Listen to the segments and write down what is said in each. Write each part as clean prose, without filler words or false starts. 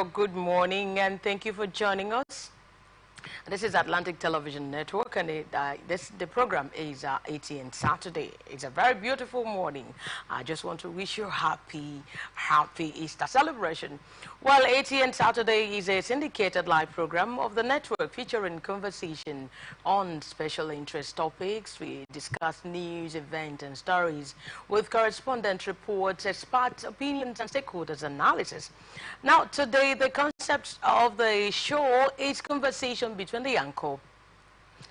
Hello, good morning, and thank you for joining us. This is Atlantic Television Network, and the program is ATN Saturday. It's a very beautiful morning. I just want to wish you happy Easter celebration. Well, ATN Saturday is a syndicated live program of the network featuring conversation on special interest topics. We discuss news, events, and stories with correspondent reports, experts' opinions, and stakeholders' analysis. Now, today, the concept of the show is conversation between the anchor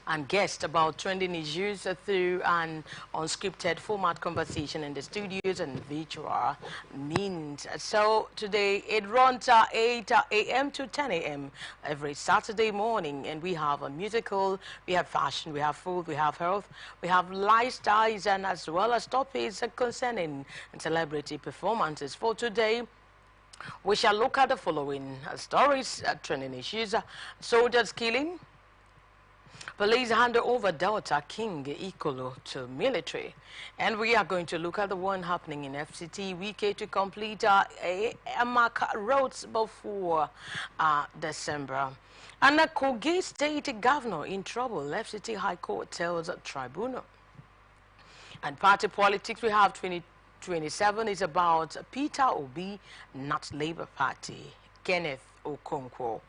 and guest about trending issues through an unscripted format conversation in the studios and virtual means. So today it runs 8 a.m. to 10 a.m. every Saturday morning, and we have a musical, we have fashion, we have food, we have health, we have lifestyles, and as well as topics concerning celebrity performances. For today, we shall look at the following stories, trending issues: soldiers killing, police hand over Delta King Ikolo to military. And we are going to look at the one happening in FCT Wike to complete a mark roads before December. And a Kogi State governor in trouble, FCT High Court tells a tribunal. And party politics, we have 2027 is about Peter Obi, not Labour Party, Kenneth Okonkwo.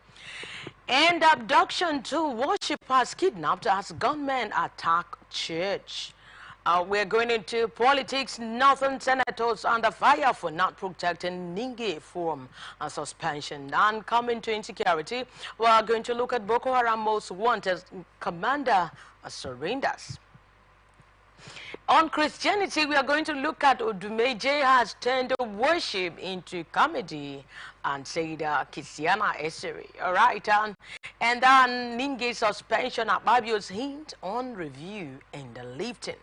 And abduction, two worshippers kidnapped as gunmen attack church. We're going into politics. Northern senators under fire for not protecting Ninge from suspension. And coming to insecurity, we're going to look at Boko Haram most wanted commander surrenders. On Christianity, we are going to look at Odumeje has turned worship into comedy and said Kisiana Eseri. All right, and then Ninge suspension at Babio's hint on review and the lifting.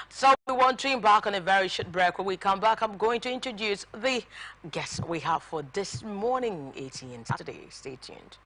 So we want to embark on a very short break. When we come back, I'm going to introduce the guests we have for this morning, ATN Saturday. Stay tuned.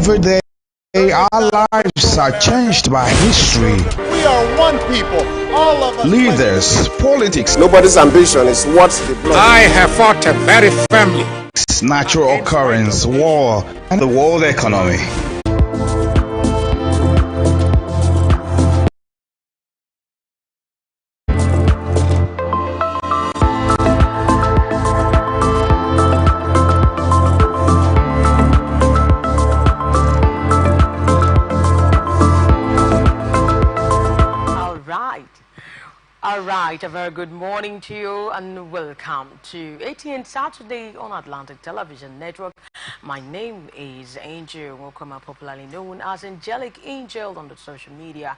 Every day, our lives are changed by history. We are one people, all of us. Leaders, politics. Nobody's ambition is what the blood. I have fought very firmly. Natural occurrence, war, and the world economy. All right, a very good morning to you and welcome to ATN Saturday on Atlantic Television Network. My name is Angel, welcome, popularly known as Angelic Angel on the social media.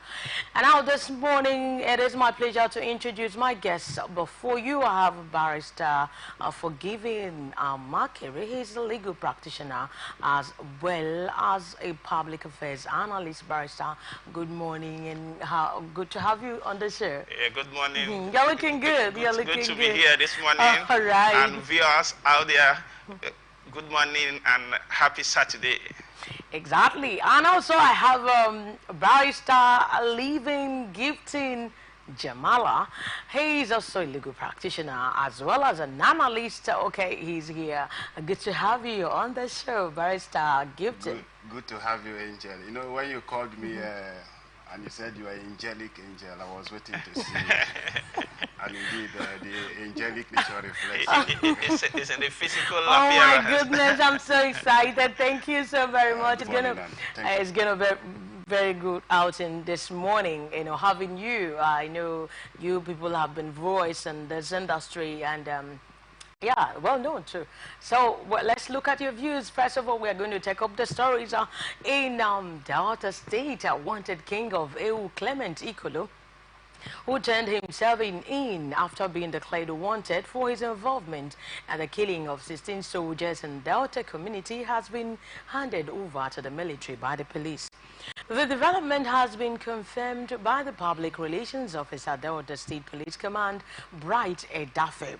And now this morning, it is my pleasure to introduce my guests. Before you, I have Barrister Forgiving Makere. He's a legal practitioner as well as a public affairs analyst. Barrister, good morning and good to have you on the show. Yeah, good morning. You're looking good. You're looking good to good. be here this morning. All right. And viewers out there, good morning and happy Saturday. Exactly. And also I have Barrister Living Gifting Jamala. He's also a legal practitioner as well as an analyst. Okay, he's here. Good to have you on the show, Barrister Gifting. Good to have you, Angel. You know, when you called me and you said you are angelic angel, I was waiting to see you. And indeed, the angelic nature reflects. It's in the physical Oh appearance. my goodness, I'm so excited. Thank you so very much. It's gonna be very good outing this morning, you know, having you. I know you people have been voice in this industry and yeah, well known too. So let's look at your views. First of all, we are going to take up the stories in Delta State. Wanted king of EU Clement Ikolo, who turned himself in after being declared wanted for his involvement in the killing of 16 soldiers in Delta community, has been handed over to the military by the police. The development has been confirmed by the public relations officer, Delta State Police Command, Bright Edafe.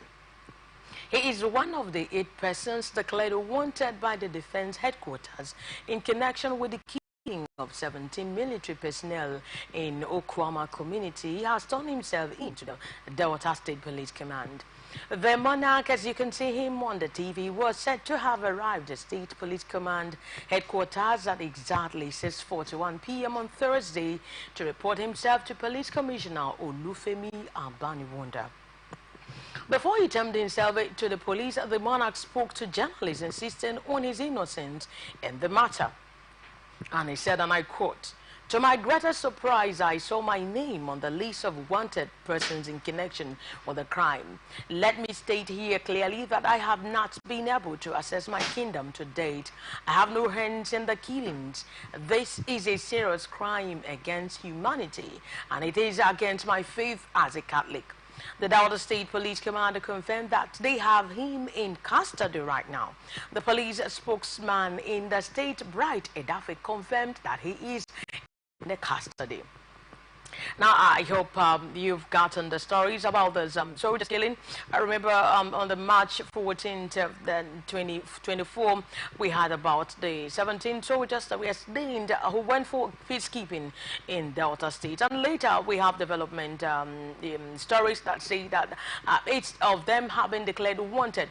He is one of the 8 persons declared wanted by the Defense Headquarters in connection with the killing of 17 military personnel in Okwama community. He has turned himself into the Delta State Police Command. The monarch, as you can see him on the TV, was said to have arrived at State Police Command Headquarters at exactly 6:41 p.m. on Thursday to report himself to Police Commissioner Olufemi Abaniwonda. Before he turned himself to the police, the monarch spoke to journalists insisting on his innocence in the matter. And he said, and I quote, "To my greatest surprise, I saw my name on the list of wanted persons in connection with the crime. Let me state here clearly that I have not been able to assess my kingdom to date. I have no hands in the killings. This is a serious crime against humanity, and it is against my faith as a Catholic." The Delta State Police Commander confirmed that they have him in custody right now. The police spokesman in the state, Bright Edafe, confirmed that he is in the custody. Now, I hope you've gotten the stories about this soldier killing. I remember on the March 14th, 2024, we had about the 17 soldiers that were slain who went for peacekeeping in Delta State. And later, we have development stories that say that 8 of them have been declared wanted.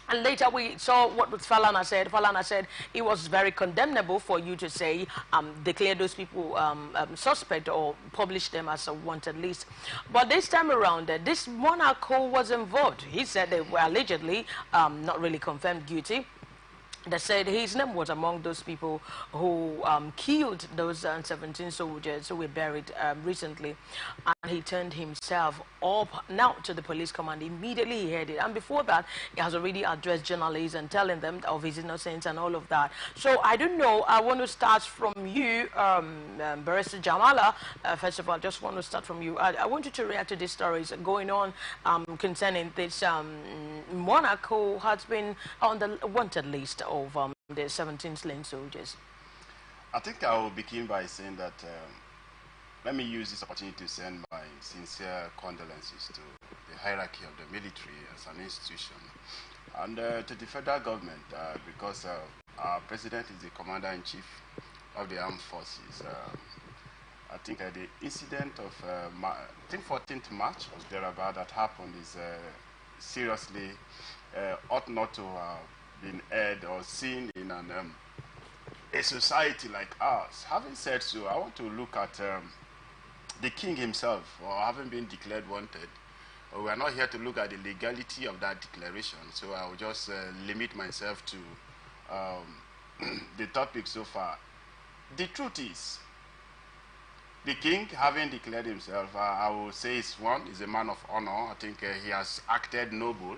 And later we saw what Falana said. Falana said it was very condemnable for you to say, declare those people suspect or publish them as a wanted list. But this time around, this monarch who was involved, he said they were allegedly not really confirmed guilty. They said his name was among those people who killed those 17 soldiers who were buried recently. And he turned himself up now to the police command. Immediately he heard it. And before that, he has already addressed journalists and telling them of his innocence and all of that. So I don't know. I want to start from you, Barrister Jamala. First of all, I just want to start from you. I want you to react to these stories going on concerning this monarch who has been on the wanted list of the 17 slain soldiers. I think I will begin by saying that let me use this opportunity to send my sincere condolences to the hierarchy of the military as an institution and to the federal government because Our president is the commander-in-chief of the armed forces. I think the incident of, I think 14th March was thereabout that happened is seriously ought not to have been heard or seen in a society like ours. Having said so, I want to look at the king himself, or having been declared wanted. We are not here to look at the legality of that declaration, so I will just limit myself to the topic so far. The truth is, the king, having declared himself, I will say is a man of honor. I think he has acted noble.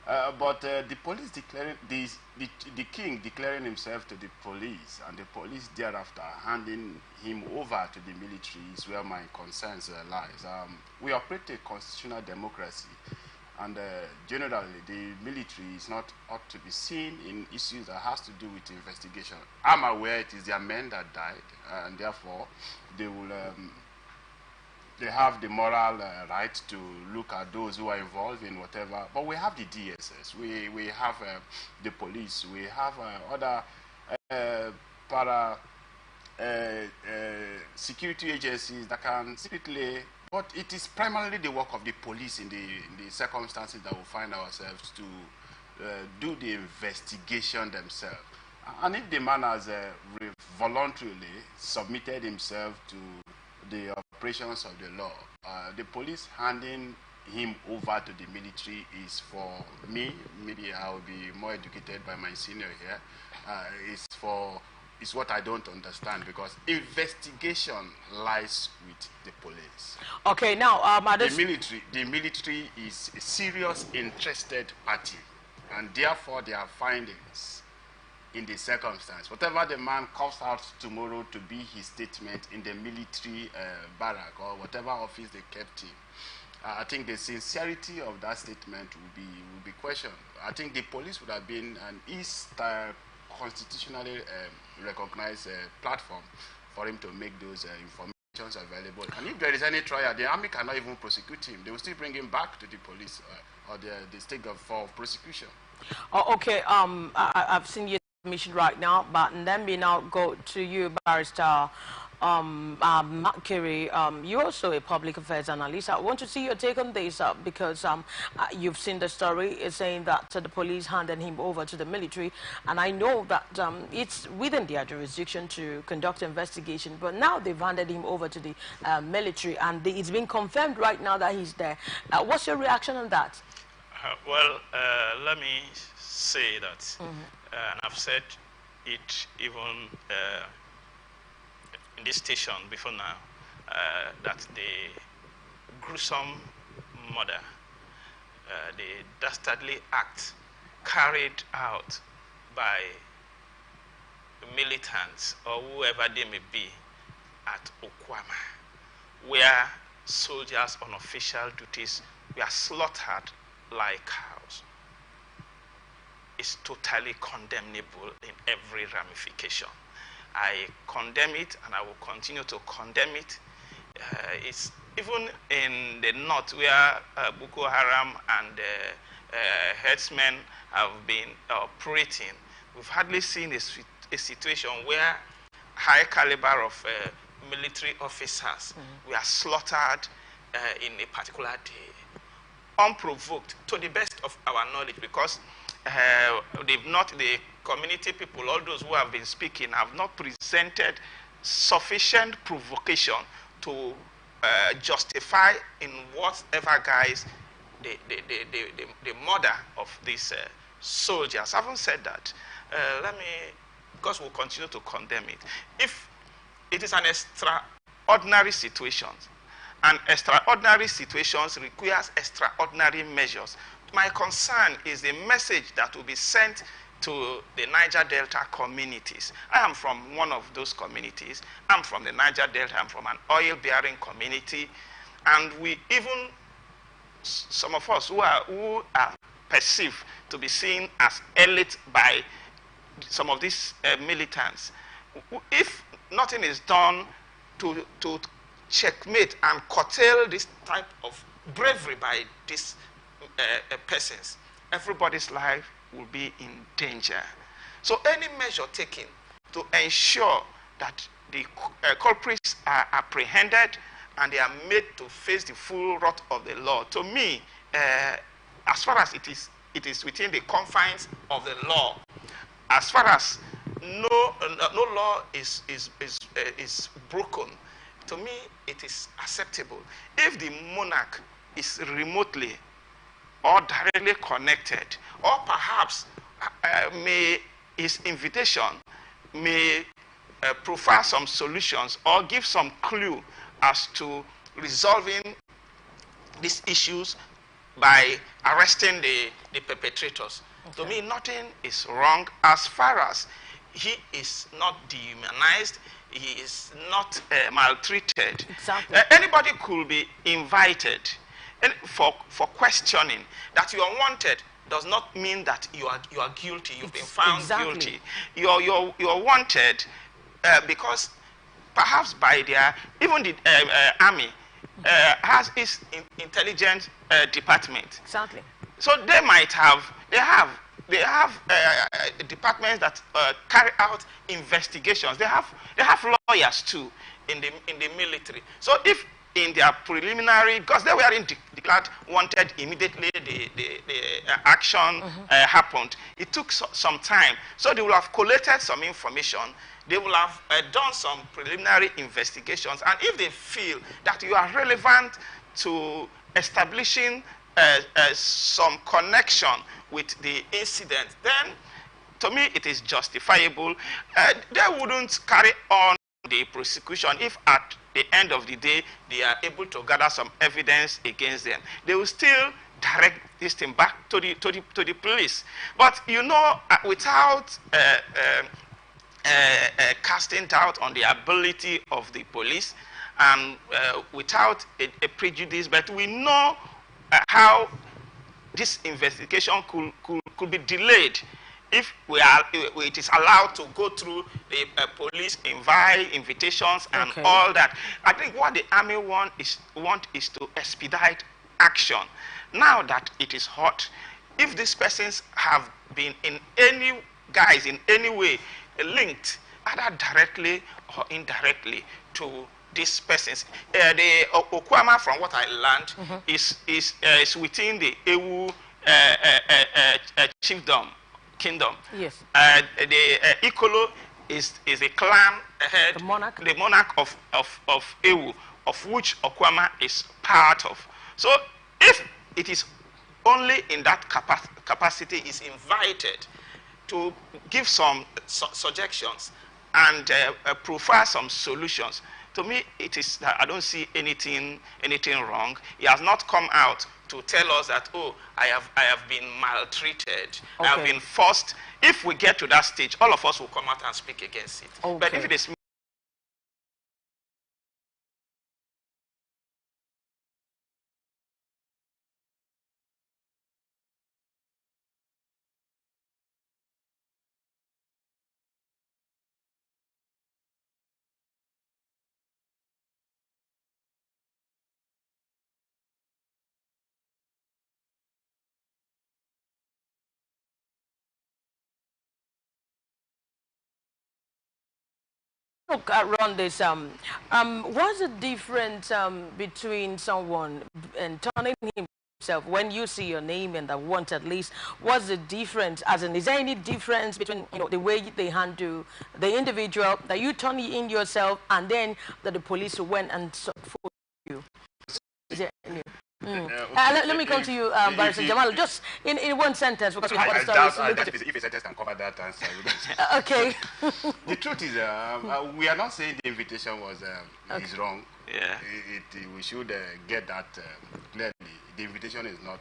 But the police declaring, the king declaring himself to the police, and the police thereafter handing him over to the military is where my concerns lies. We operate a constitutional democracy, and generally the military is not ought to be seen in issues that has to do with investigation. I'm aware it is their men that died, and therefore they will they have the moral right to look at those who are involved in whatever. But we have the DSS, we have the police, we have other security agencies that can secretly. But it is primarily the work of the police in the circumstances that we find ourselves to do the investigation themselves. And if the man has voluntarily submitted himself to the operations of the law, the police handing him over to the military is, for me, maybe I will be more educated by my senior here, is what I don't understand, because investigation lies with the police. Okay, now the military is a serious interested party, and therefore their findings in the circumstance, whatever the man comes out tomorrow to be his statement in the military barrack or whatever office they kept him, I think the sincerity of that statement will be questioned. I think the police would have been an constitutionally recognized platform for him to make those informations available. And if there is any trial, the army cannot even prosecute him. They will still bring him back to the police or the state for prosecution. Oh, okay. I've seen your submission right now, but let me now go to you, Barrister Makiri. You're also a public affairs analyst. I want to see your take on this because you've seen the story. It's saying that the police handed him over to the military, and I know that it's within their jurisdiction to conduct investigation, but now they've handed him over to the military, and it's been confirmed right now that he's there. What's your reaction on that? Well, let me say that, and I've said it even in this station before now, that the gruesome murder, the dastardly act carried out by militants or whoever they may be at Okwama, where soldiers on official duties were slaughtered like cows, is totally condemnable in every ramification. I condemn it, and I will continue to condemn it. It's even in the north, where Boko Haram and herdsmen have been operating. We've hardly seen a situation where high caliber of military officers were slaughtered in a particular day, unprovoked, to the best of our knowledge, because the community people, all those who have been speaking, have not presented sufficient provocation to justify in whatever guise the murder of these soldiers. Having said that, because we'll continue to condemn it. If it is an extraordinary situation, and extraordinary situations requires extraordinary measures, my concern is the message that will be sent to the Niger Delta communities. I am from one of those communities. I'm from the Niger Delta. I'm from an oil-bearing community. And we even, some of us who are perceived to be seen as elite by some of these militants, if nothing is done to checkmate and curtail this type of bravery by these persons, everybody's life will be in danger. So any measure taken to ensure that the culprits are apprehended and they are made to face the full wrath of the law, to me, as far as it is within the confines of the law, as far as no law is broken, to me it is acceptable. If the monarch is remotely or directly connected, or perhaps his invitation may profile some solutions or give some clue as to resolving these issues by arresting the perpetrators. Okay. To me, nothing is wrong as far as he is not dehumanized, he is not maltreated. Exactly. Anybody could be invited for questioning. That you are wanted does not mean that you are guilty. You've been found guilty. You're wanted because perhaps by their, even the army has its intelligence department. Exactly. So they might have, they have departments that carry out investigations. They have lawyers too in the military. So if in their preliminary, because they weren't declared wanted immediately the action happened, it took some time. So they will have collated some information. They will have done some preliminary investigations, and if they feel that you are relevant to establishing some connection with the incident, then to me it is justifiable. They wouldn't carry on the prosecution if at the end of the day they are able to gather some evidence against them. They will still direct this thing back to the police. But you know, without casting doubt on the ability of the police, and without a prejudice, but we know how this investigation could be delayed if it is allowed to go through the police invitations and all that. I think what the army want is to expedite action. Now that it is hot, if these persons have been in any way linked, either directly or indirectly, to these persons, the Okwama, from what I learned, is within the Ewu chiefdom. Kingdom. Yes. The Ikolo is a clan head, the monarch of Ewu, of which Okwama is part of. So if it is only in that capacity is invited to give some suggestions and profile some solutions, to me it is that I don't see anything wrong. He has not come out to tell us that, oh, I have been maltreated, I have been forced. If we get to that stage, all of us will come out and speak against it. But if it is look around this, what's the difference between someone and turning himself when you see your name and the wanted list? What's the difference? As in, is there any difference between the way they handle the individual that you turn in yourself and then that the police went and sought for you? Is there any? Let me come to you, Barrister Jamal, just in one sentence, because we have other stories. If a sentence can cover that answer. Okay. The truth is, we are not saying the invitation was is wrong. Yeah. We should get that clearly. The invitation is not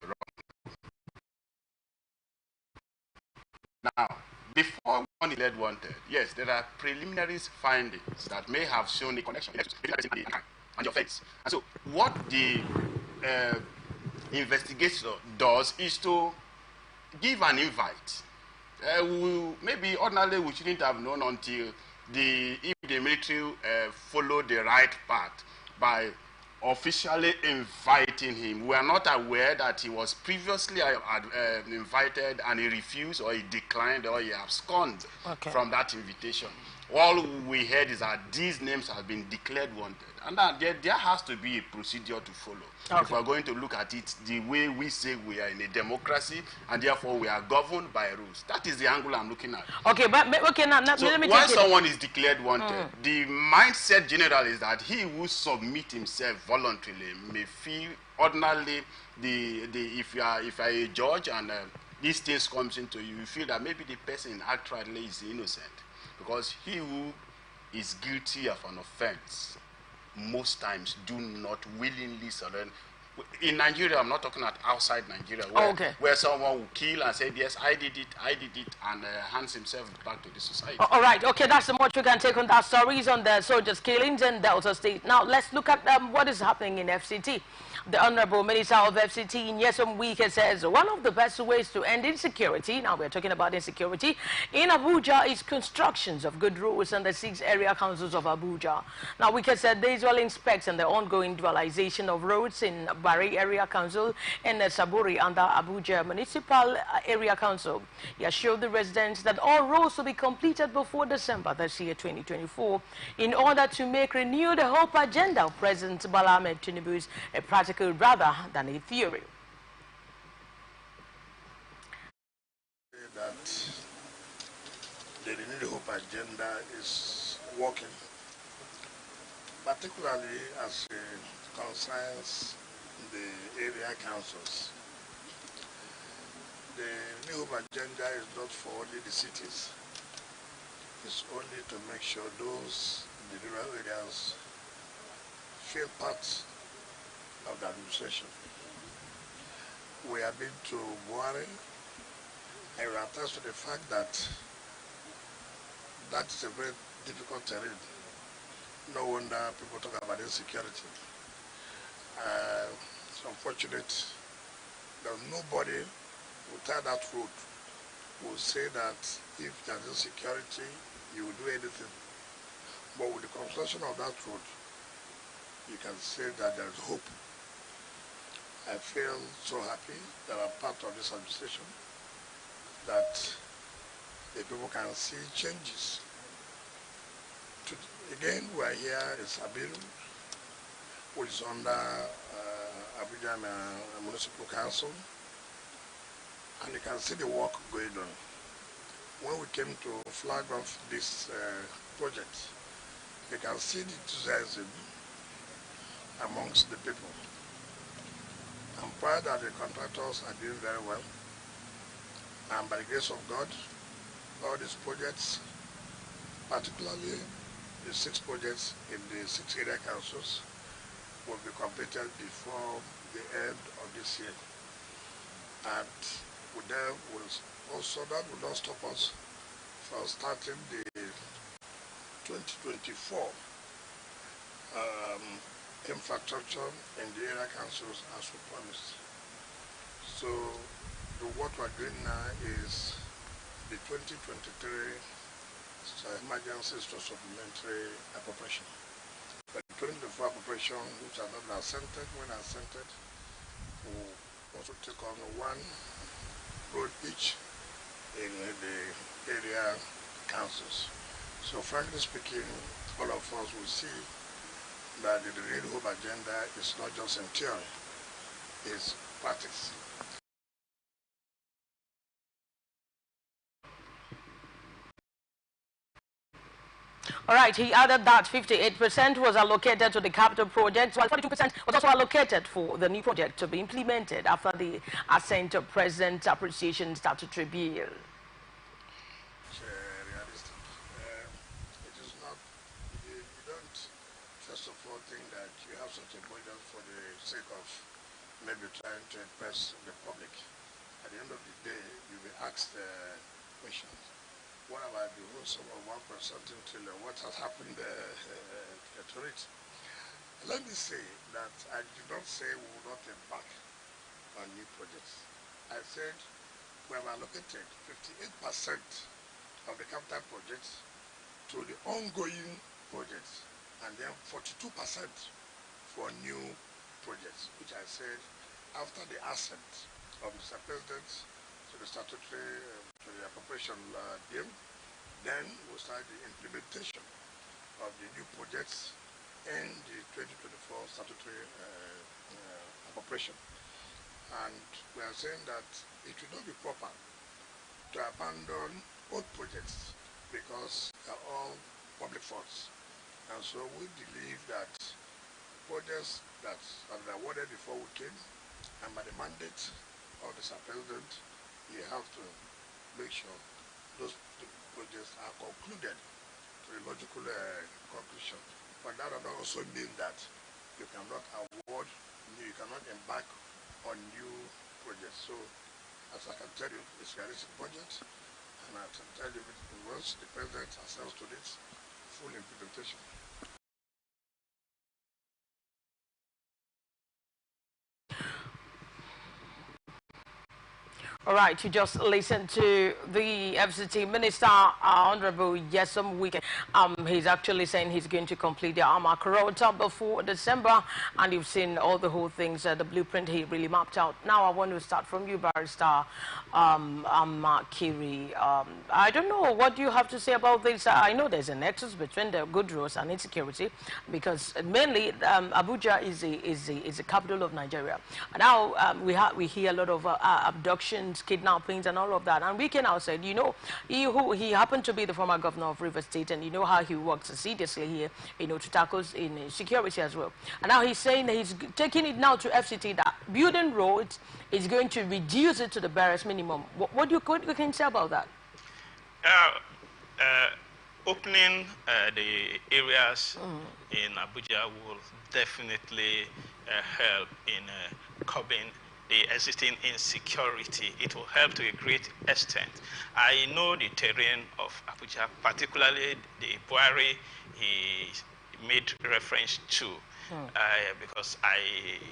wrong. Now, before one is led wanted, yes, there are preliminary findings that may have shown a connection and your offense. And so what the investigator does is to give an invite. Maybe ordinarily we shouldn't have known until if the military followed the right path by officially inviting him. We are not aware that he was previously invited and he refused, or he declined, or he absconded from that invitation. All we heard is that these names have been declared wanted, and that there has to be a procedure to follow. If we're going to look at it the way we say we are in a democracy, and therefore we are governed by rules. That is the angle I'm looking at. Okay, but okay, now so let me when take someone is declared wanted, the mindset general is that he who submit himself voluntarily may feel ordinarily if you are a judge and these things comes into you, you feel that maybe the person actually is innocent, because he who is guilty of an offense most times do not willingly surrender. In Nigeria, I'm not talking about outside Nigeria, where someone will kill and say, yes, I did it, and hands himself back to the society. All right, okay, that's the much we can take on that stories on the soldiers' killings in Delta State. Now, let's look at what is happening in FCT. The Honorable Minister of FCT, Nyesom Wike, says one of the best ways to end insecurity, now we're talking about insecurity, in Abuja is constructions of good roads and the 6 area councils of Abuja. Now, Wike said these will inspect and the ongoing dualization of roads in Bari Area Council and Saburi under Abuja Municipal Area Council. He assured the residents that all roads will be completed before December this year, 2024, in order to make renew the hope agenda of President Bola Ahmed Tinubu's a practical rather than a theory. That the renewed hope agenda is working, particularly as it concerns the area councils. The new hope agenda is not for only the cities. It's only to make sure those in the rural areas feel part of the administration. We have been to Buhari, and we attest to the fact that that is a very difficult terrain. No wonder people talk about insecurity. It's unfortunate that nobody who tie that road will say that if there's insecurity, you will do anything. But with the construction of that road, you can say that there's hope. I feel so happy that I'm part of this administration, that the people can see changes. Again, we are here in Sabiru, which is under Abuja Municipal Council, and you can see the work going on. When we came to flag off this project, you can see the enthusiasm amongst the people. I'm proud that the contractors are doing very well, and by the grace of God, all these projects, particularly the 6 projects in the 6 area councils, will be completed before the end of this year. And with them, also that will not stop us from starting the 2024 infrastructure in the area councils as we promised. So what we're doing now is the 2023 emergency supplementary appropriation. But the 2024 appropriation, which are not assented, when assented, will also take on 1 road each in the area councils. So frankly speaking, all of us will see that the Renewed Hope agenda is not just in theory, it's practice. All right, he added that 58% was allocated to the capital projects, while 42% was also allocated for the new project to be implemented after the assent of President's Appreciation Statutory Bill. Realistic. It is not, you don't first of all think that you have such a budget for the sake of maybe trying to impress the public. At the end of the day, you'll be asked questions. What about the rules of 1% trillion? What has happened to it? Let me say that I did not say we will not embark on new projects. I said we have allocated 58% of the capital projects to the ongoing projects, and then 42% for new projects, which I said after the assent of Mr. President to the statutory, to the appropriation bill, then we'll start the implementation of the new projects in the 2024 statutory appropriation. And we are saying that it will not be proper to abandon old projects because they are all public funds. And so we believe that projects that have been awarded before we came, and by the mandate of the Sir President, you have to make sure those projects are concluded to a logical conclusion. But that does not also mean that you cannot award, you cannot embark on new projects. So, as I can tell you, it's a realistic budget, and I can tell you once the President accepts to this, full implementation. All right, you just listened to the FCT Minister, Honorable Yesom Wike. He's actually saying he's going to complete the Amak Road before December, and you've seen all the whole things, the blueprint he really mapped out. Now I want to start from you, Barrister Kiri. I don't know, what do you have to say about this? I know there's a nexus between the good roads and insecurity, because mainly Abuja is the capital of Nigeria. Now we hear a lot of abductions, kidnappings and all of that, and we can now say, you know, he happened to be the former governor of River State, and you know how he works assiduously here, you know, to tackle in security as well. And now he's saying that he's taking it now to FCT, that building roads is going to reduce it to the barest minimum. What you can say about that? Opening the areas in Abuja will definitely help in curbing the existing insecurity. It will help to a great extent. I know the terrain of Abuja, particularly the Buhari he made reference to, because I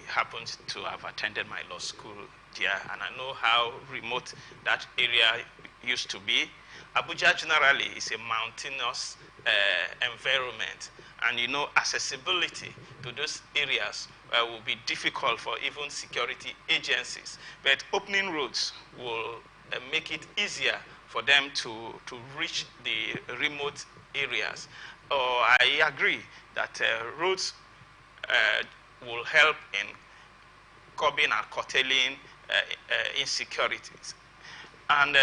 happened to have attended my law school there, and I know how remote that area used to be. Abuja generally is a mountainous environment, and you know, accessibility to those areas will be difficult for even security agencies. But opening roads will make it easier for them to reach the remote areas. I agree that roads will help in curbing and curtailing insecurities. And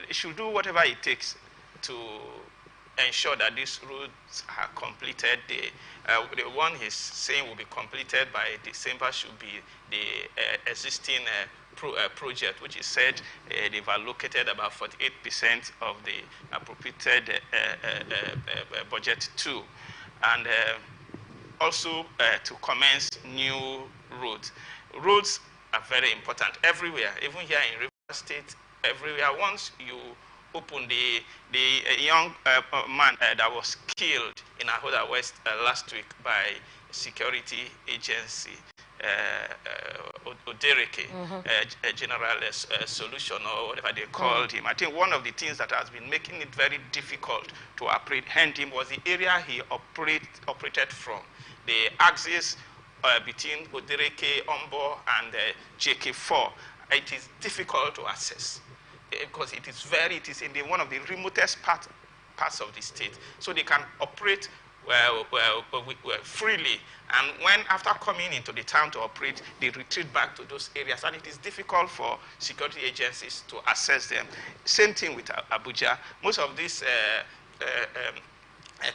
it should do whatever it takes to ensure that these roads are completed. The one he's saying will be completed by December should be the existing project, which is said they've allocated about 48% of the appropriated budget to. And also to commence new roads. Roads are very important everywhere, even here in River State, everywhere. Once you open the young man that was killed in Ahoda West last week by security agency, Odereke, General Solution, or whatever they called him. I think one of the things that has been making it very difficult to apprehend him was the area he operated from. The axis between Odereke, Ombo, and JK4, it is difficult to access because it is in one of the remotest parts of the state. So they can operate freely, and when after coming into the town to operate, they retreat back to those areas, and it is difficult for security agencies to access them. Same thing with Abuja. Most of these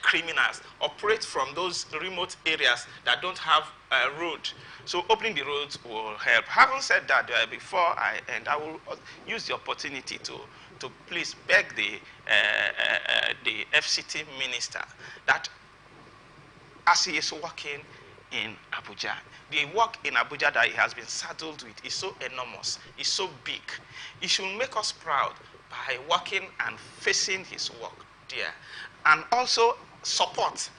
criminals operate from those remote areas that don't have a road. So opening the roads will help. Having said that, before I end, I will use the opportunity to please beg the FCT minister that as he is working in Abuja, the work in Abuja that he has been saddled with is so enormous, is so big. He should make us proud by working and facing his work there, and also support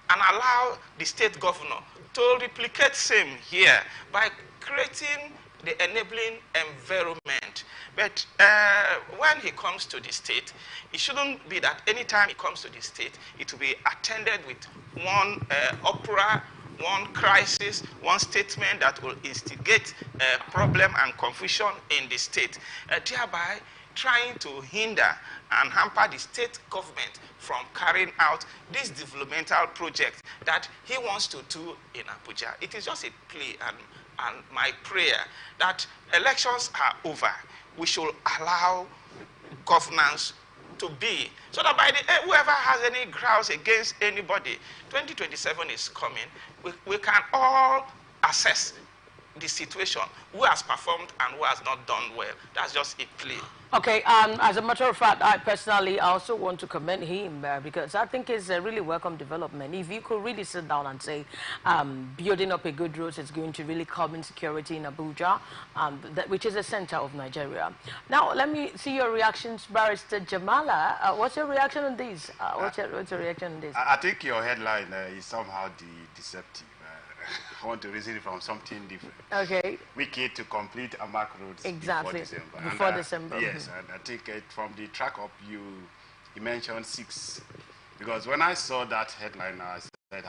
and allow the state governor to replicate same here by creating the enabling environment. But when he comes to the state, it shouldn't be that anytime he comes to the state, it will be attended with one opera one crisis, one statement that will instigate problem and confusion in the state, thereby trying to hinder and hamper the state government from carrying out this developmental project that he wants to do in Abuja. It is just a plea and my prayer that elections are over. We should allow governance to be, so that by the whoever has any grounds against anybody, 2027 is coming, we can all assess the situation, who has performed and who has not done well. That's just a plea. Okay, as a matter of fact, I personally also want to commend him because I think it's a really welcome development. If you could really sit down and say building up a good road is going to really curb insecurity in Abuja, which is the center of Nigeria. Now, let me see your reactions, Barrister Jamala. What's your reaction on this? What's your reaction on this? I think your headline is somehow deceptive. I want to reason it from something different. Okay. We get to complete Amak roads exactly. before December. December. Yes, and I think from the track up you mentioned 6. Because when I saw that headline, I said,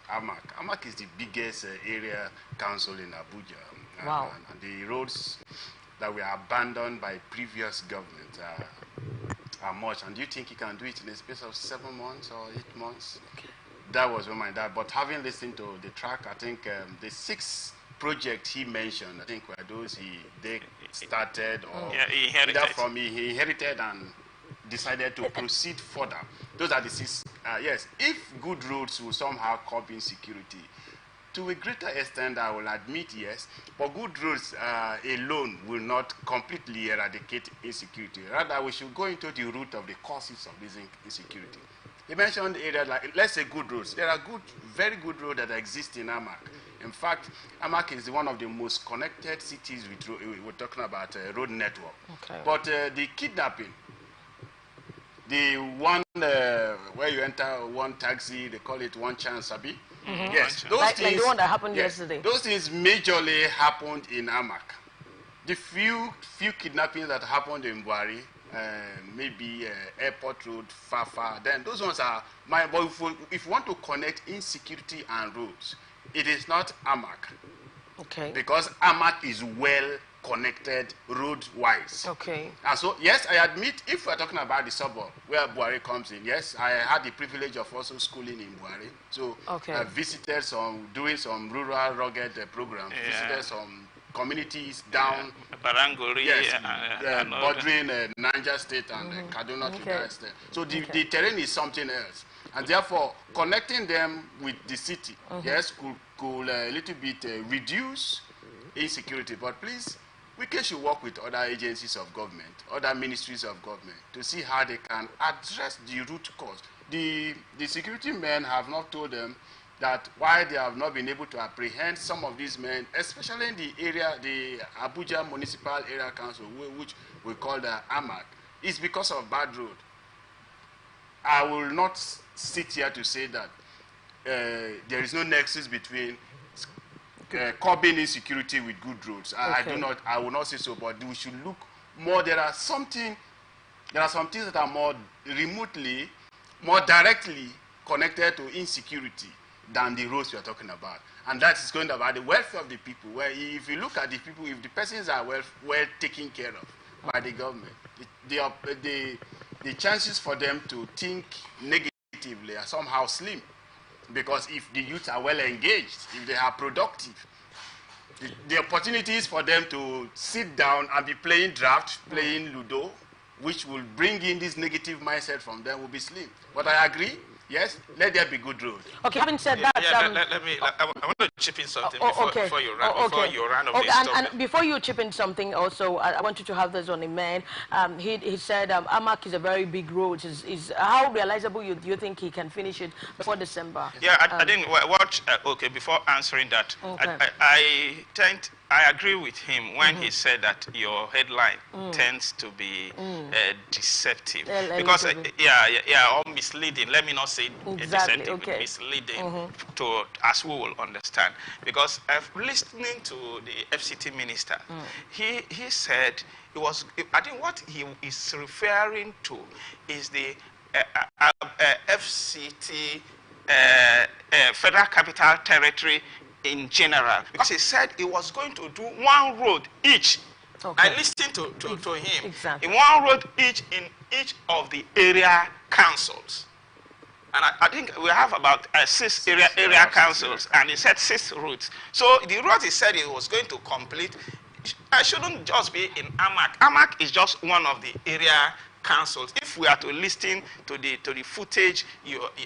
Amak is the biggest area council in Abuja. Wow. And the roads that were abandoned by previous government are much. And do you think he can do it in a space of 7 months or 8 months? Okay. That was when my dad, but having listened to the track, I think the 6 projects he mentioned, I think were those they started or he inherited. He inherited and decided to proceed further. Those are the 6. Yes, if good roads will somehow curb insecurity, to a greater extent, I will admit yes, but good roads alone will not completely eradicate insecurity. Rather, we should go into the root of the causes of this insecurity. He mentioned areas like, let's say, good roads. There are very good roads that exist in Amak. In fact, Amak is one of the most connected cities we're talking about road network. Okay. But the kidnapping, the one where you enter one taxi, they call it one chance, Abi? Mm-hmm. Yes, those things, like the one that happened yesterday. Those things majorly happened in Amak. The few kidnappings that happened in Buhari, maybe airport road, far, then those ones are mine. But if you want to connect insecurity and roads, it is not Amak. Okay. Because Amak is well connected road-wise. Okay. And so, yes, I admit, if we're talking about the suburb where Buhari comes in, yes, I had the privilege of also schooling in Buhari. So I visited doing some rural rugged programs, visited some communities down Baranguri, bordering Niger State and Kaduna to that extent. So the terrain is something else, and therefore connecting them with the city, yes, could a little bit reduce insecurity. But please, we should work with other agencies of government, other ministries of government, to see how they can address the root cause. The security men have not told them that why they have not been able to apprehend some of these men, especially in the area, the Abuja Municipal Area Council, which we call the AMAC, is because of bad road. I will not sit here to say that there is no nexus between curbing insecurity with good roads. I will not say so, but we should look more. There are some things that are more remotely, more directly connected to insecurity than the roads we are talking about. And that is going about the welfare of the people, where if you look at the people, if the persons are well taken care of by the government, the chances for them to think negatively are somehow slim. Because if the youth are well engaged, if they are productive, the opportunities for them to sit down and be playing draft, playing Ludo, which will bring in this negative mindset from them, will be slim. But I agree. Yes, let there be good road. Okay, having said that, I want to chip in something before you run off this topic. And before you chip in something, also, I want you to have this on a man. He said Amak is a very big road. How realizable do you think he can finish it before December? Yeah, I didn't watch. Before answering that, I agree with him when he said that your headline tends to be deceptive because or misleading. Let me not say deceptive, misleading to as we will understand. Because listening to the FCT minister, he said I think what he is referring to is the FCT Federal Capital Territory in general, because he said he was going to do one road each. Okay. I listened to him. Exactly. In one road each in each of the area councils. And I think we have about six area councils, and he said 6 routes. So the route he said he was going to complete shouldn't just be in Amak. Amak is just one of the area councils. If we are to listen to the footage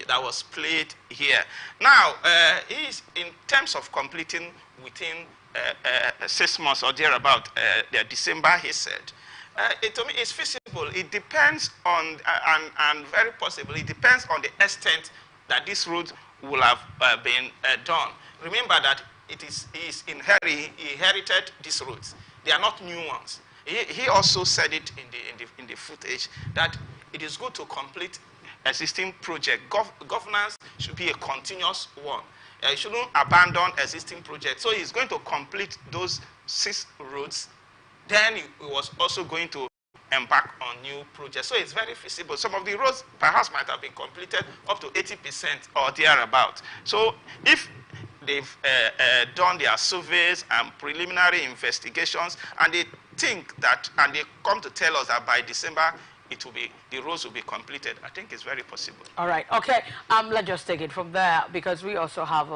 that was played here, now he's in terms of completing within 6 months or thereabout, December, he said. To me, it's feasible. It depends on, and very possible, it depends on the extent that this road will have been done. Remember that he inherited these roads. They are not new ones. He also said it in the footage that it is good to complete existing project. Governance should be a continuous one. You shouldn't abandon existing projects. So he's going to complete those 6 roads. Then he was also going to embark on new projects. So it's very feasible. Some of the roads perhaps might have been completed up to 80% or thereabout. So if they've done their surveys and preliminary investigations, and they think that, and they come to tell us that by December, the roads will be completed, I think it's very possible. All right. Okay. Let's just take it from there, because we also have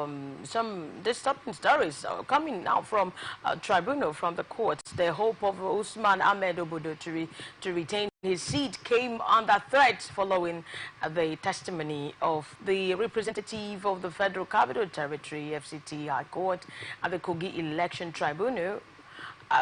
some disturbing stories coming now from tribunal, from the courts. The hope of Usman Ahmed Obodo to retain his seat came under threat following the testimony of the representative of the Federal Capital Territory (FCT) High Court at the Kogi Election Tribunal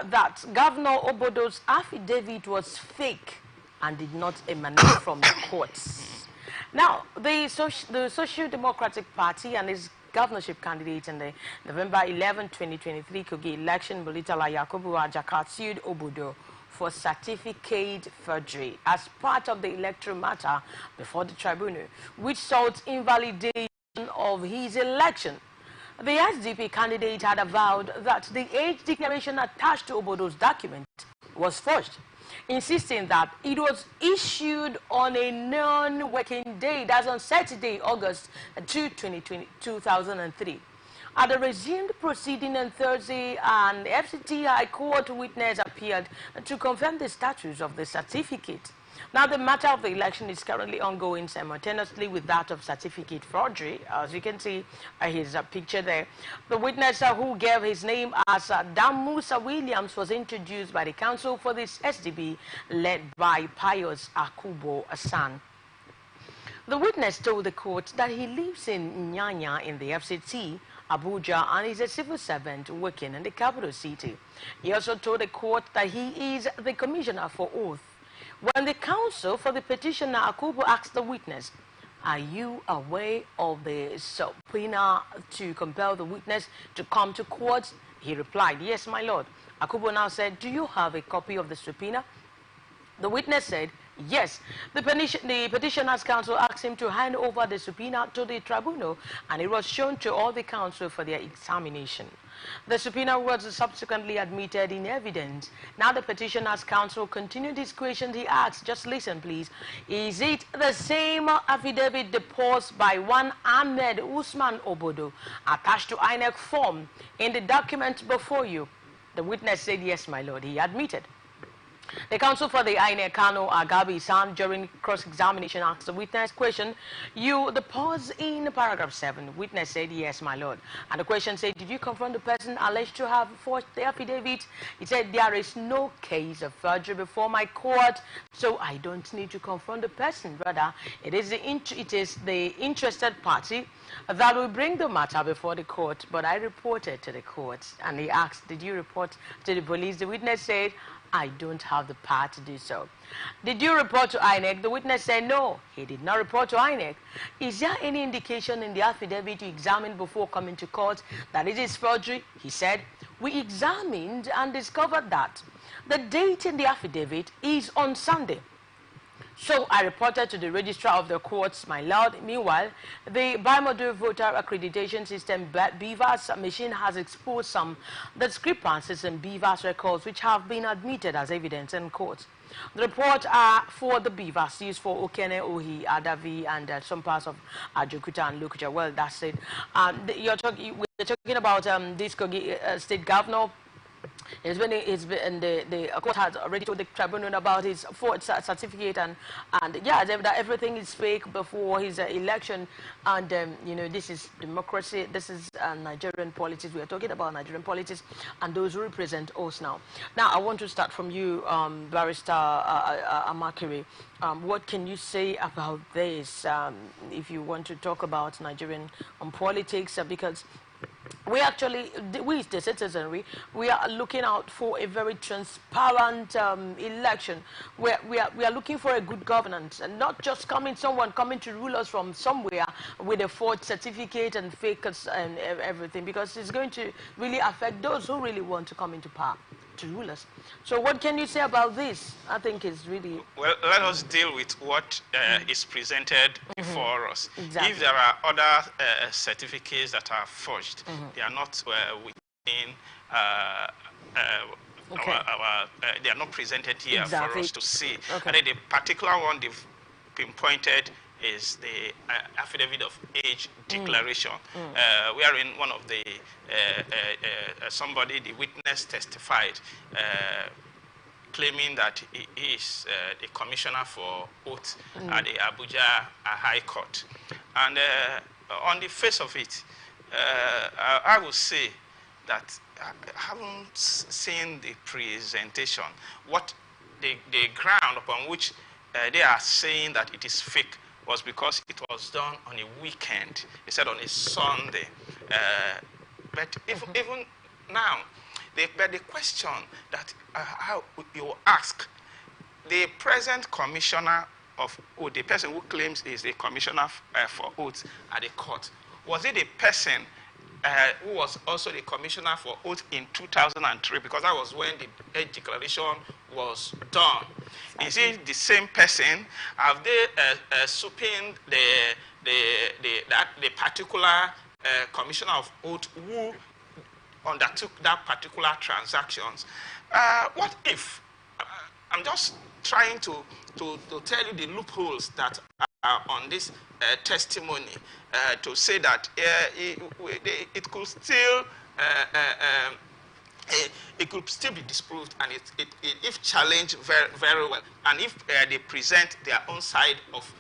that Governor Obodo's affidavit was fake and did not emanate from the courts. Now, the Social Democratic Party and its governorship candidate in the November 11, 2023 Kogi election, Bolitala Yakubu Ajaka, sued Obodo for certificate forgery as part of the electoral matter before the tribunal, which sought invalidation of his election. The SDP candidate had avowed that the age declaration attached to Obodo's document was forged, insisting that it was issued on a non-working day, that's on Saturday, August 2, 2003. At the resumed proceeding on Thursday, an FCT High Court witness appeared to confirm the status of the certificate. Now, the matter of the election is currently ongoing simultaneously with that of certificate forgery. As you can see, his picture there. The witness who gave his name as Damusa Williams was introduced by the counsel for this SDB, led by Pius Akubo Asan. The witness told the court that he lives in Nyanya in the FCT, Abuja, and is a civil servant working in the capital city. He also told the court that he is the commissioner for oath. When the counsel for the petitioner, Akubo, asked the witness, "Are you aware of the subpoena to compel the witness to come to court?" He replied, "Yes, my lord." Akubo now said, "Do you have a copy of the subpoena?" The witness said, "Yes." The petitioner's counsel asked him to hand over the subpoena to the tribunal, and it was shown to all the counsel for their examination. The subpoena was subsequently admitted in evidence. Now the petitioner's counsel continued his questions. He asked, just listen please, "Is it the same affidavit deposed by one Ahmed Usman Obodo attached to INEC form in the document before you?" The witness said, "Yes, my lord." He admitted. The counsel for the INEC, Kano Agabi San, during cross-examination asked the witness question, "You deposed in paragraph 7. The witness said, "Yes, my lord." And the question said, "Did you confront the person alleged to have forged the affidavit?" He said, "There is no case of forgery before my court, so I don't need to confront the person. Rather, it is the interested party that will bring the matter before the court, but I reported to the court." And he asked, "Did you report to the police?" The witness said, "I don't have the power to do so." "Did you report to INEC?" The witness said, "No, he did not report to INEC." "Is there any indication in the affidavit you examined before coming to court that it is forgery?" He said, "We examined and discovered that the date in the affidavit is on Sunday, So I reported to the registrar of the courts, my lord. Meanwhile, the bimodal voter accreditation system, BVAS machine, has exposed some discrepancies in BVAS records which have been admitted as evidence in court. The report are for the BVAS used for Okene, Ohi, Adavi, and some parts of Ajokuta and Lokuja. Well, that's it. We're talking about this Kogi state governor. It's been the court has already told the tribunal about his fourth certificate, and yeah, that everything is fake before his election, and you know, this is democracy, this is Nigerian politics. We are talking about Nigerian politics and those who represent us now. Now I want to start from you, Barrister Amakere. What can you say about this, if you want to talk about Nigerian politics, because we actually, we the citizenry, we are looking out for a very transparent election where we are looking for a good governance, and not just someone coming to rule us from somewhere with a forged certificate and fakes and everything, because it's going to really affect those who really want to come into power to rule us. So what can you say about this? I think it's really... Well, let us deal with what is presented before us. Exactly. If there are other certificates that are forged, they are not within they are not presented here for us to see. Okay. And the particular one they've pinpointed is the affidavit of age declaration, wherein one of the somebody, the witness, testified, claiming that he is the commissioner for oath at the Abuja High Court. And on the face of it, I would say that I haven't seen the presentation. What the ground upon which they are saying that it is fake was because it was done on a weekend. They said on a Sunday. But even now, the question that how you ask, the present commissioner of oath, the person who claims is the commissioner for oath at the court, was it a person who was also the commissioner for oath in 2003, because that was when the age declaration was done? Is it the same person? Have they supined the particular commissioner of oath who undertook that particular transactions? What if, I'm just trying to tell you the loopholes that are on this testimony, to say that it could still be disproved, and if challenged very well, and if they present their own side of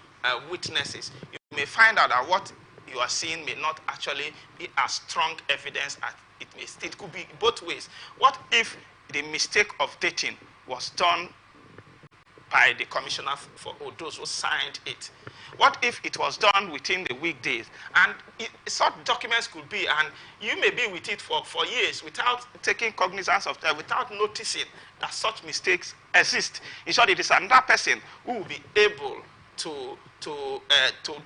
witnesses, you may find out that what you are seeing may not actually be as strong evidence as it may. It could be both ways. What if the mistake of dating was done by the commissioner for those who signed it? What if it was done within the weekdays? And such documents could be, and you may be with it for years without taking cognizance of that, without noticing that such mistakes exist. In short, it is another person who will be able to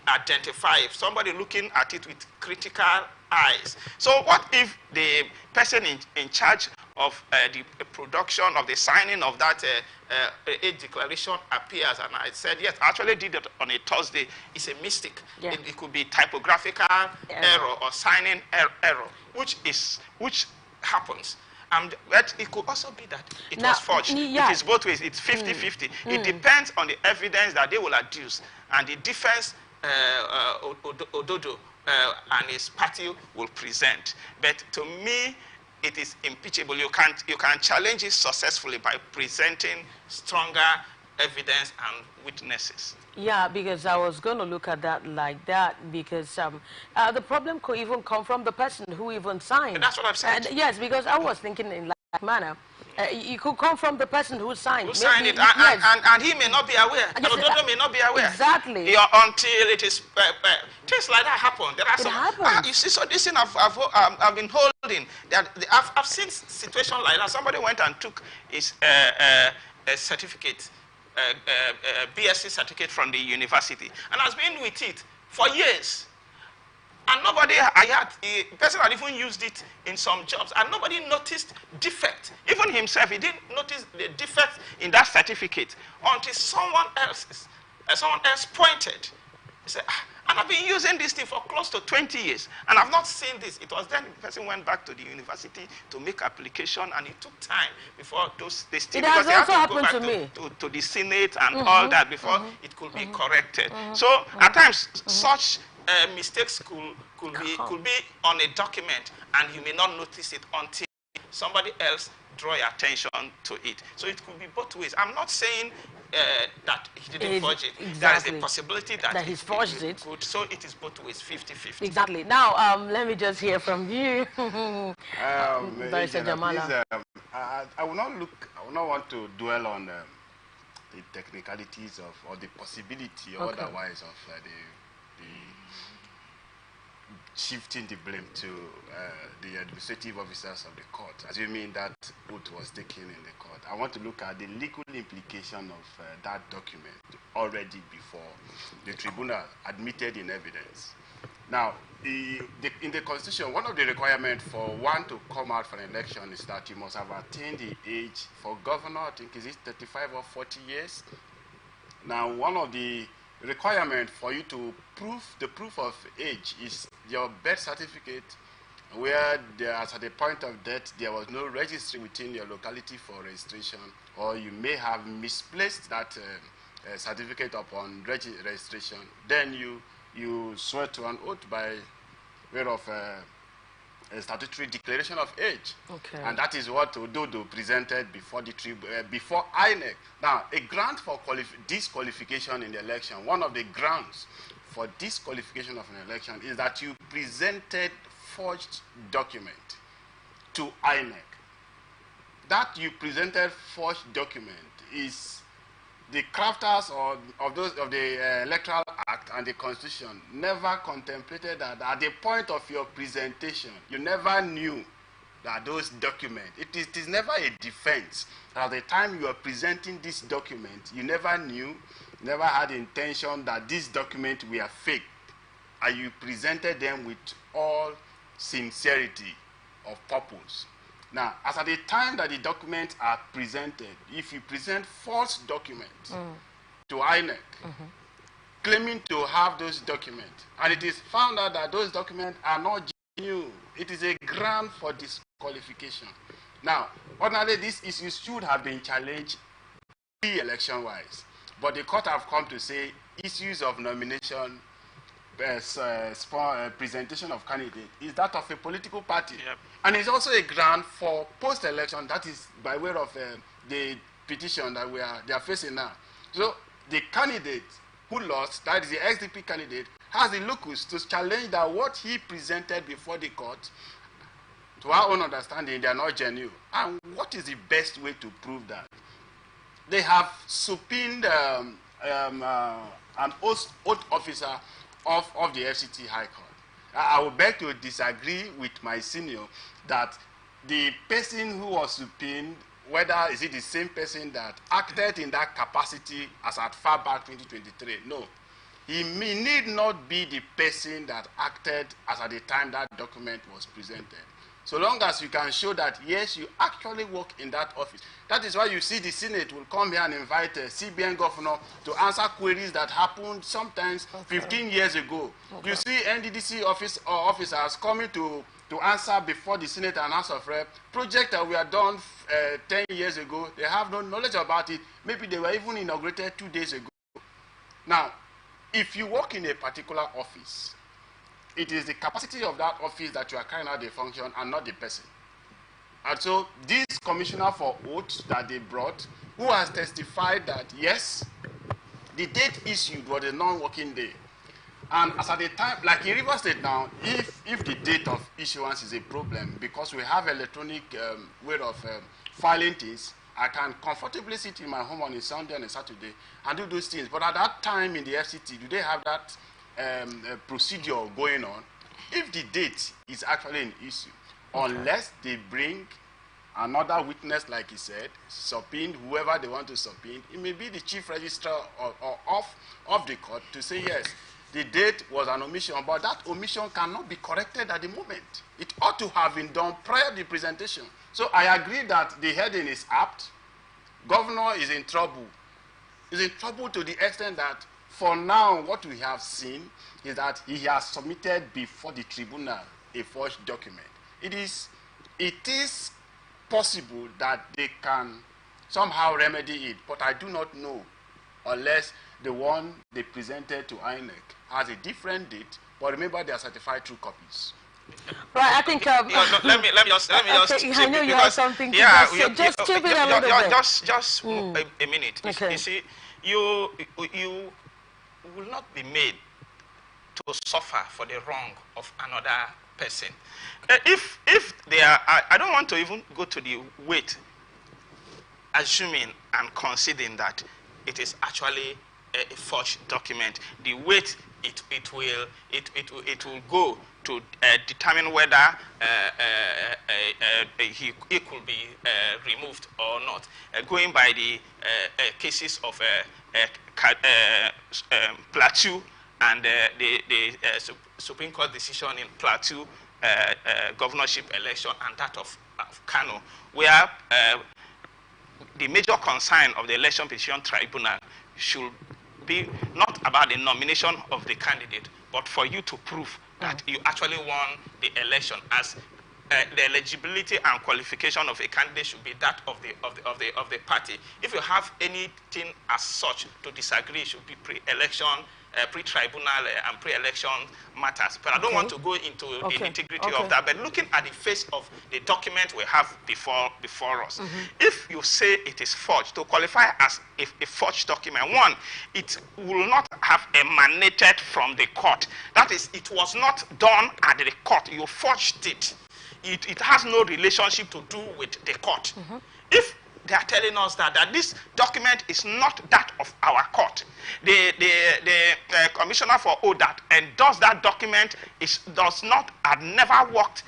identify, if somebody looking at it with critical eyes. So what if the person in charge of the production of the signing of that age declaration appears, and I said, yes, I actually did it on a Thursday. It's a mistake. Yeah. It could be typographical error or signing error, which happens. But it could also be that it was forged. Yeah. It is both ways. It's 50-50. It depends on the evidence that they will adduce, and the defense Ododo and his party will present. But to me, it is impeachable. You can challenge it successfully by presenting stronger evidence and witnesses. Yeah, because I was going to look at that like that, because the problem could even come from the person who even signed. And that's what I've said. Yes, because I was thinking in that manner. It could come from the person who signed. Who signed it, and he may not be aware. Ododo may not be aware. Exactly. Until it is things like that happen. There are some. You see, so this thing I've been holding. I've seen situations like that. Somebody went and took his a certificate, BSc certificate from the university, and has been with it for years. And nobody, the person had even used it in some jobs, and nobody noticed defect. Even himself, he didn't notice the defect in that certificate until someone else someone else pointed. He said, and I've been using this thing for close to 20 years, and I've not seen this. It was then the person went back to the university to make application, and it took time before they still, It has because they had also to go happened back to me. to the Senate and all that before it could be corrected. So at times, such mistakes could be on a document, and you may not notice it until somebody else draw your attention to it. So it could be both ways. I'm not saying that he didn't forge it. Exactly. There is a possibility that he's forged it. Could, so it is both ways, 50-50. Exactly. Now, let me just hear from you, Barrister Jamala. Please, I will not want to dwell on the technicalities of, or the possibility or otherwise of the shifting the blame to the administrative officers of the court, assuming that oath was taken in the court. I want to look at the legal implication of that document already before the tribunal admitted in evidence. Now, in the Constitution, one of the requirements for one to come out for an election is that you must have attained the age for governor, I think, is it 35 or 40 years? Now, one of the requirement for you to prove the proof of age is your birth certificate, where at the point of death there was no registry within your locality for registration, or you may have misplaced that certificate upon registration. Then you swear to an oath by way of a statutory declaration of age. And that is what Ododo presented before the before INEC. Now, a grant for disqualification in the election, one of the grounds for disqualification of an election is that you presented forged document to INEC. That you presented forged document is the crafters of the Electoral Act and the Constitution never contemplated that at the point of your presentation, you never knew that those documents, it is never a defense. At the time you are presenting this document, you never knew, never had intention that these documents were fake, and you presented them with all sincerity of purpose. Now, as at the time that the documents are presented, if you present false documents to INEC, claiming to have those documents, and it is found out that those documents are not genuine, it is a ground for disqualification. Now, ordinarily, these issues should have been challenged pre-election-wise, but the court have come to say issues of nomination, presentation of candidate is that of a political party. And it's also a ground for post-election, that is by way of the petition that they are facing now. So the candidate who lost, that is the SDP candidate, has the locus to challenge that what he presented before the court, to our own understanding, they are not genuine. And what is the best way to prove that? They have subpoenaed an oath officer of the FCT High Court. I would beg to disagree with my senior that the person who was subpoenaed, whether is it the same person that acted in that capacity as at far back 2023, no. He need not be the person that acted as at the time that document was presented. So long as you can show that, yes, you actually work in that office. That is why you see the Senate will come here and invite a CBN governor to answer queries that happened sometimes 15 years ago. You see NDDC officers coming to answer before the Senate and House of Rep. Projects that were done 10 years ago, they have no knowledge about it. Maybe they were even inaugurated 2 days ago. Now, if you work in a particular office, it is the capacity of that office that you are carrying out the function and not the person. And so this commissioner for oath that they brought, who has testified that, yes, the date issued was a non-working day. And as at the time, like in Rivers State now, if the date of issuance is a problem, because we have electronic way of filing things, I can comfortably sit in my home on a Sunday and a Saturday and do those things. But at that time in the FCT, do they have that procedure going on? If the date is actually an issue, unless they bring another witness, like he said, subpoena whoever they want to subpoena, it may be the chief registrar of the court to say, yes, the date was an omission, but that omission cannot be corrected at the moment. It ought to have been done prior to the presentation. So I agree that the heading is apt. Governor is in trouble. Is in trouble to the extent that For now, what we have seen is that he has submitted before the tribunal a forged document. It is possible that they can somehow remedy it, but I do not know unless the one they presented to INEC has a different date. But remember, they are certified true copies. Right, I think. let me just. Okay, I know you have something to say. Just chip it a little bit. Just a minute. Okay. You see, you will not be made to suffer for the wrong of another person. If they are, I don't want to even go to the weight, assuming and conceding that it is actually a forged document. The weight it will go to determine whether he could be removed or not. Going by the cases of Plateau and the Supreme Court decision in Plateau governorship election and that of Kano, where the major concern of the Election Petition Tribunal should be not about the nomination of the candidate, but for you to prove that you actually won the election, as the eligibility and qualification of a candidate should be that of the party. If you have anything as such to disagree, it should be pre-election, pre-tribunal and pre-election matters. But I don't want to go into the nitty-gritty of that. But looking at the face of the document we have before us, if you say it is forged, to qualify as a forged document, one, it will not have emanated from the court. That is, it was not done at the court. You forged it. It has no relationship to do with the court. If they are telling us that this document is not that of our court, the commissioner for ODAT endorsed that document had never worked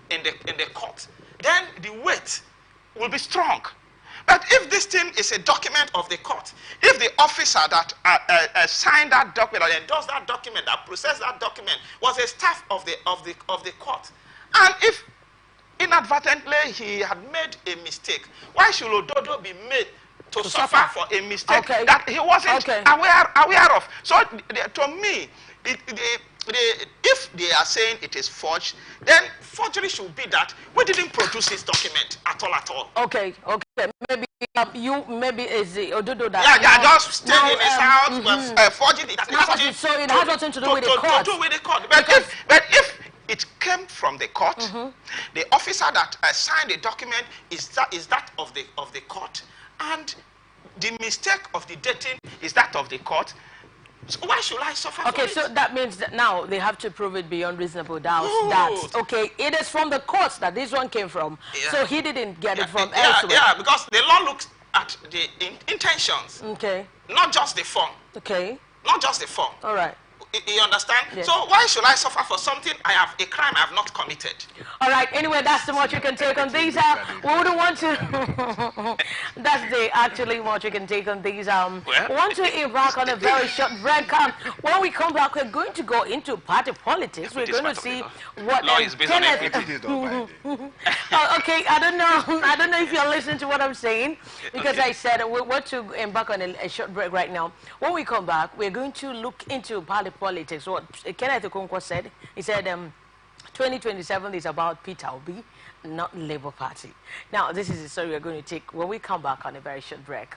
in the court, then the weight will be strong. But if this thing is a document of the court, if the officer that signed that document, that endorsed that document, that processed that document, was a staff of the court, and if inadvertently he had made a mistake, why should Ododo be made to suffer for a mistake that he wasn't aware of? So to me, if they are saying it is forged, then forgery should be that we didn't produce his document at all. Okay. Maybe maybe it's the Ododo that. Yeah, just staying in his house, but forging it. So it has nothing to do with the court. To do with the court. But if it came from the court, the officer that signed the document is that of the court, and the mistake of the dating is that of the court. So why should I suffer for it? Okay, so that means that now they have to prove it beyond reasonable doubt. That it is from the courts that this one came from. Yeah. So he didn't get it from elsewhere. Yeah, because the law looks at the intentions. Okay. Not just the form. Okay. Not just the form. All right. You understand? Yes. So why should I suffer for something a crime I have not committed? All right. Anyway, that's the much you can take on these. We wouldn't want to. That's actually what you can take on these. We want to embark on a very short break. When we come back, we're going to go into party politics. We're going to see what Kenneth. Okay, I don't know. I don't know if you're listening to what I'm saying, because I said we want to embark on a short break right now. When we come back, we're going to look into party politics. What Kenneth Okonkwo said, he said 2027 is about Peter Obi, not Labour Party. Now, this is the story we're going to take when we come back on a very short break.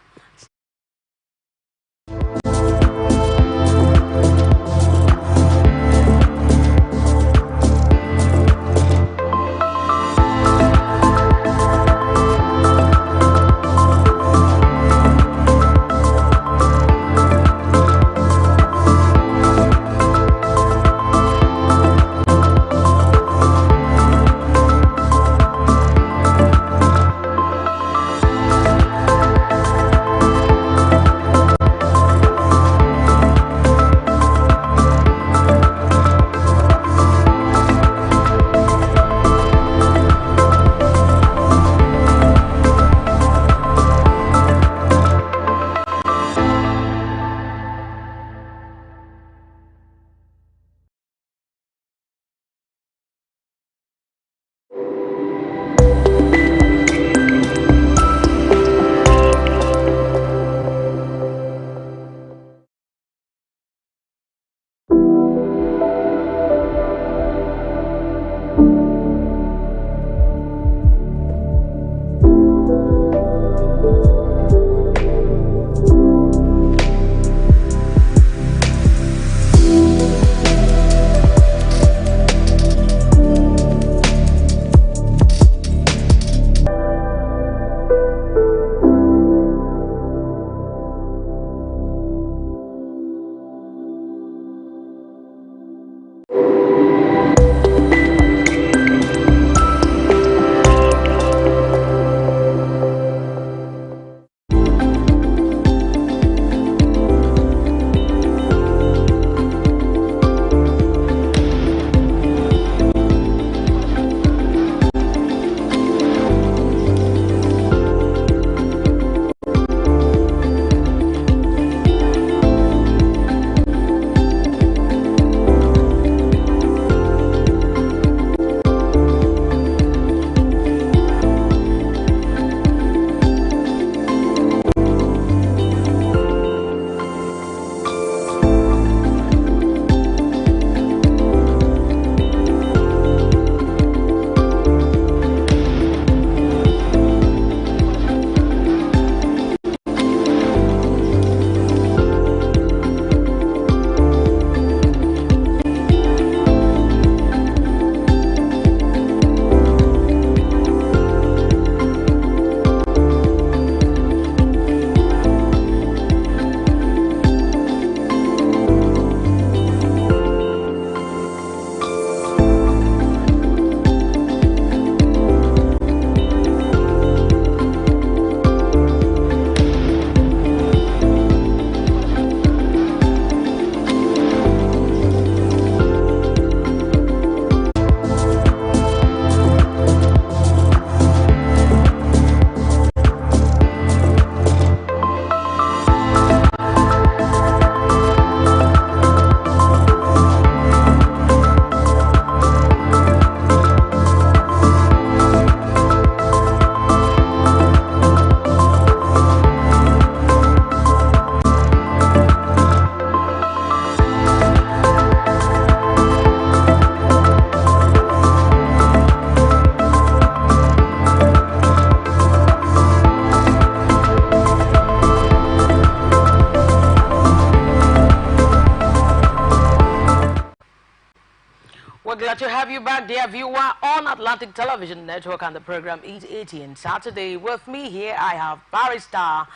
We're glad to have you back, dear viewer, on Atlantic Television Network, and the program is 18 Saturday. With me here, I have Barrister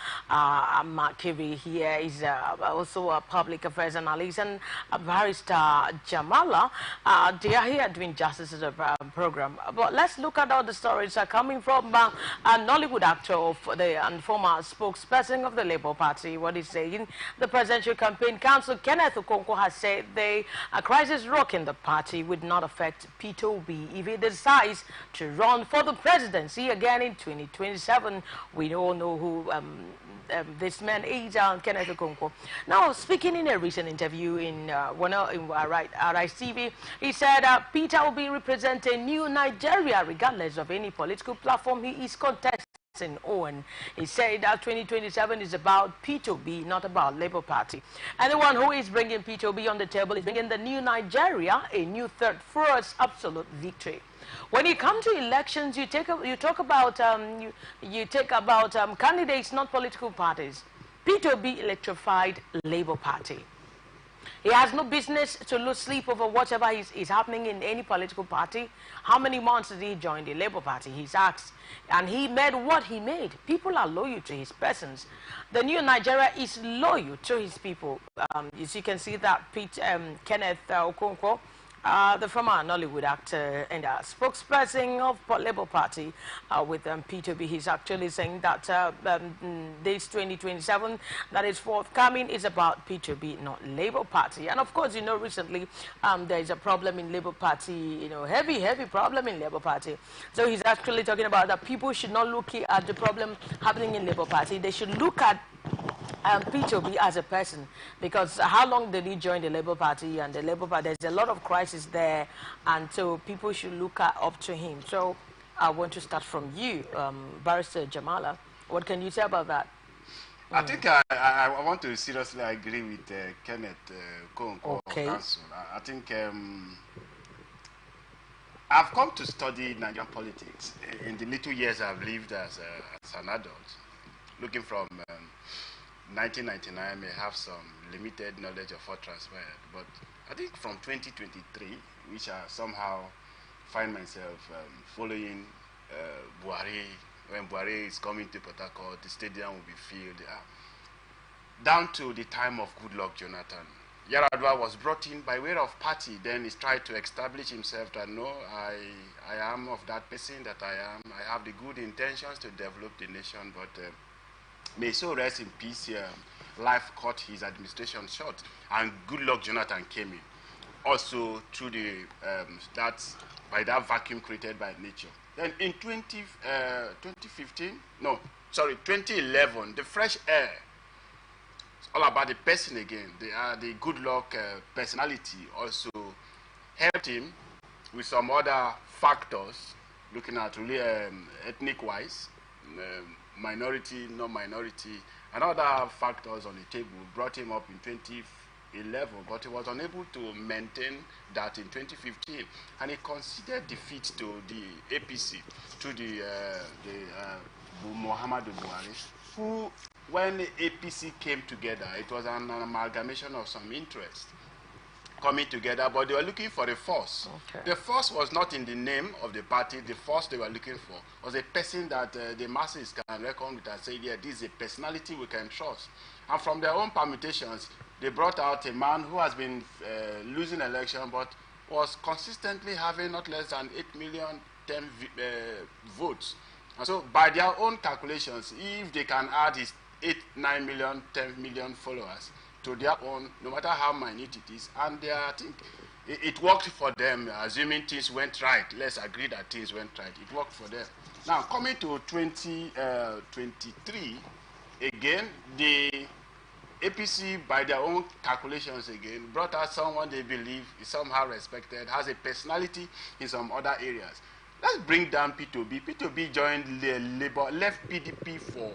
Mark Kiri here. He's also a public affairs analyst, and Barrister Jamala. They are here doing justice to the program. But let's look at all the stories coming from a Nollywood actor and former spokesperson of the Labour Party. What he's saying, the Presidential Campaign Council, Kenneth Okonkwo, has said a crisis rocking the party would not affect Peter Obi if he decides to run for the presidency again in 2027. We all know who this man is, Kenneth Okonkwo. Now, speaking in a recent interview in Arise TV, he said Peter Obi represents a new Nigeria regardless of any political platform he is contesting. Owen. He said that 2027 is about P2B, not about Labour Party. And the one who is bringing P2B on the table is bringing the new Nigeria, a new third for us, absolute victory. When you come to elections, you talk about candidates, not political parties. P2B electrified Labour Party. He has no business to lose sleep over whatever is happening in any political party. How many months did he join the Labour Party? He's asked. And he made what he made. People are loyal to his persons. The new Nigeria is loyal to his people. As you can see that Kenneth Okonkwo, the former Nollywood actor and spokesperson of Labour Party with P2B, he's actually saying that this 2027 that is forthcoming is about P2B, not Labour Party. And of course, you know, recently there is a problem in Labour Party, you know, heavy problem in Labour Party. So he's actually talking about that people should not look at the problem happening in Labour Party. They should look at P2B as a person, because how long did he join the Labour Party? And the Labour Party, there's a lot of crisis there, and so people should look up to him. So I want to start from you, Barrister Jamala. What can you say about that? I think I want to seriously agree with Kenneth Okonkwo of Council. I think I've come to study Nigerian politics in the little years I've lived as an adult. Looking from 1999, I may have some limited knowledge of what transpired, but I think from 2023, which I somehow find myself following Buhari, when Buhari is coming to Port Harcourt, the stadium will be filled, down to the time of Goodluck Jonathan. Yar'Adua was brought in by way of party. Then he tried to establish himself that no, I am of that person that I am. I have the good intentions to develop the nation, but may so rest in peace. Life cut his administration short, and Goodluck Jonathan came in. Also through the by that vacuum created by nature. Then in 2011, the fresh air. It's all about the person again. The Goodluck personality also helped him with some other factors, looking at really ethnic-wise. Minority, non-minority, and other factors on the table brought him up in 2011, but he was unable to maintain that in 2015, and he conceded defeat to the APC, to the Muhammadu Buhari, who, when the APC came together, it was an amalgamation of some interest coming together, but they were looking for the force. Okay. The force was not in the name of the party. The force they were looking for was a person that the masses can reckon with and say, yeah, this is a personality we can trust. And from their own permutations, they brought out a man who has been losing election, but was consistently having not less than 8 million, 10 votes. And so by their own calculations, if they can add his 8, 9 million, 10 million followers to their own, no matter how minute it is, and I think it worked for them, assuming things went right. Let's agree that things went right. It worked for them. Now, coming to 2023, again, the APC, by their own calculations again, brought out someone they believe is somehow respected, has a personality in some other areas. Let's bring down P2B. P2B joined Labour, left PDP for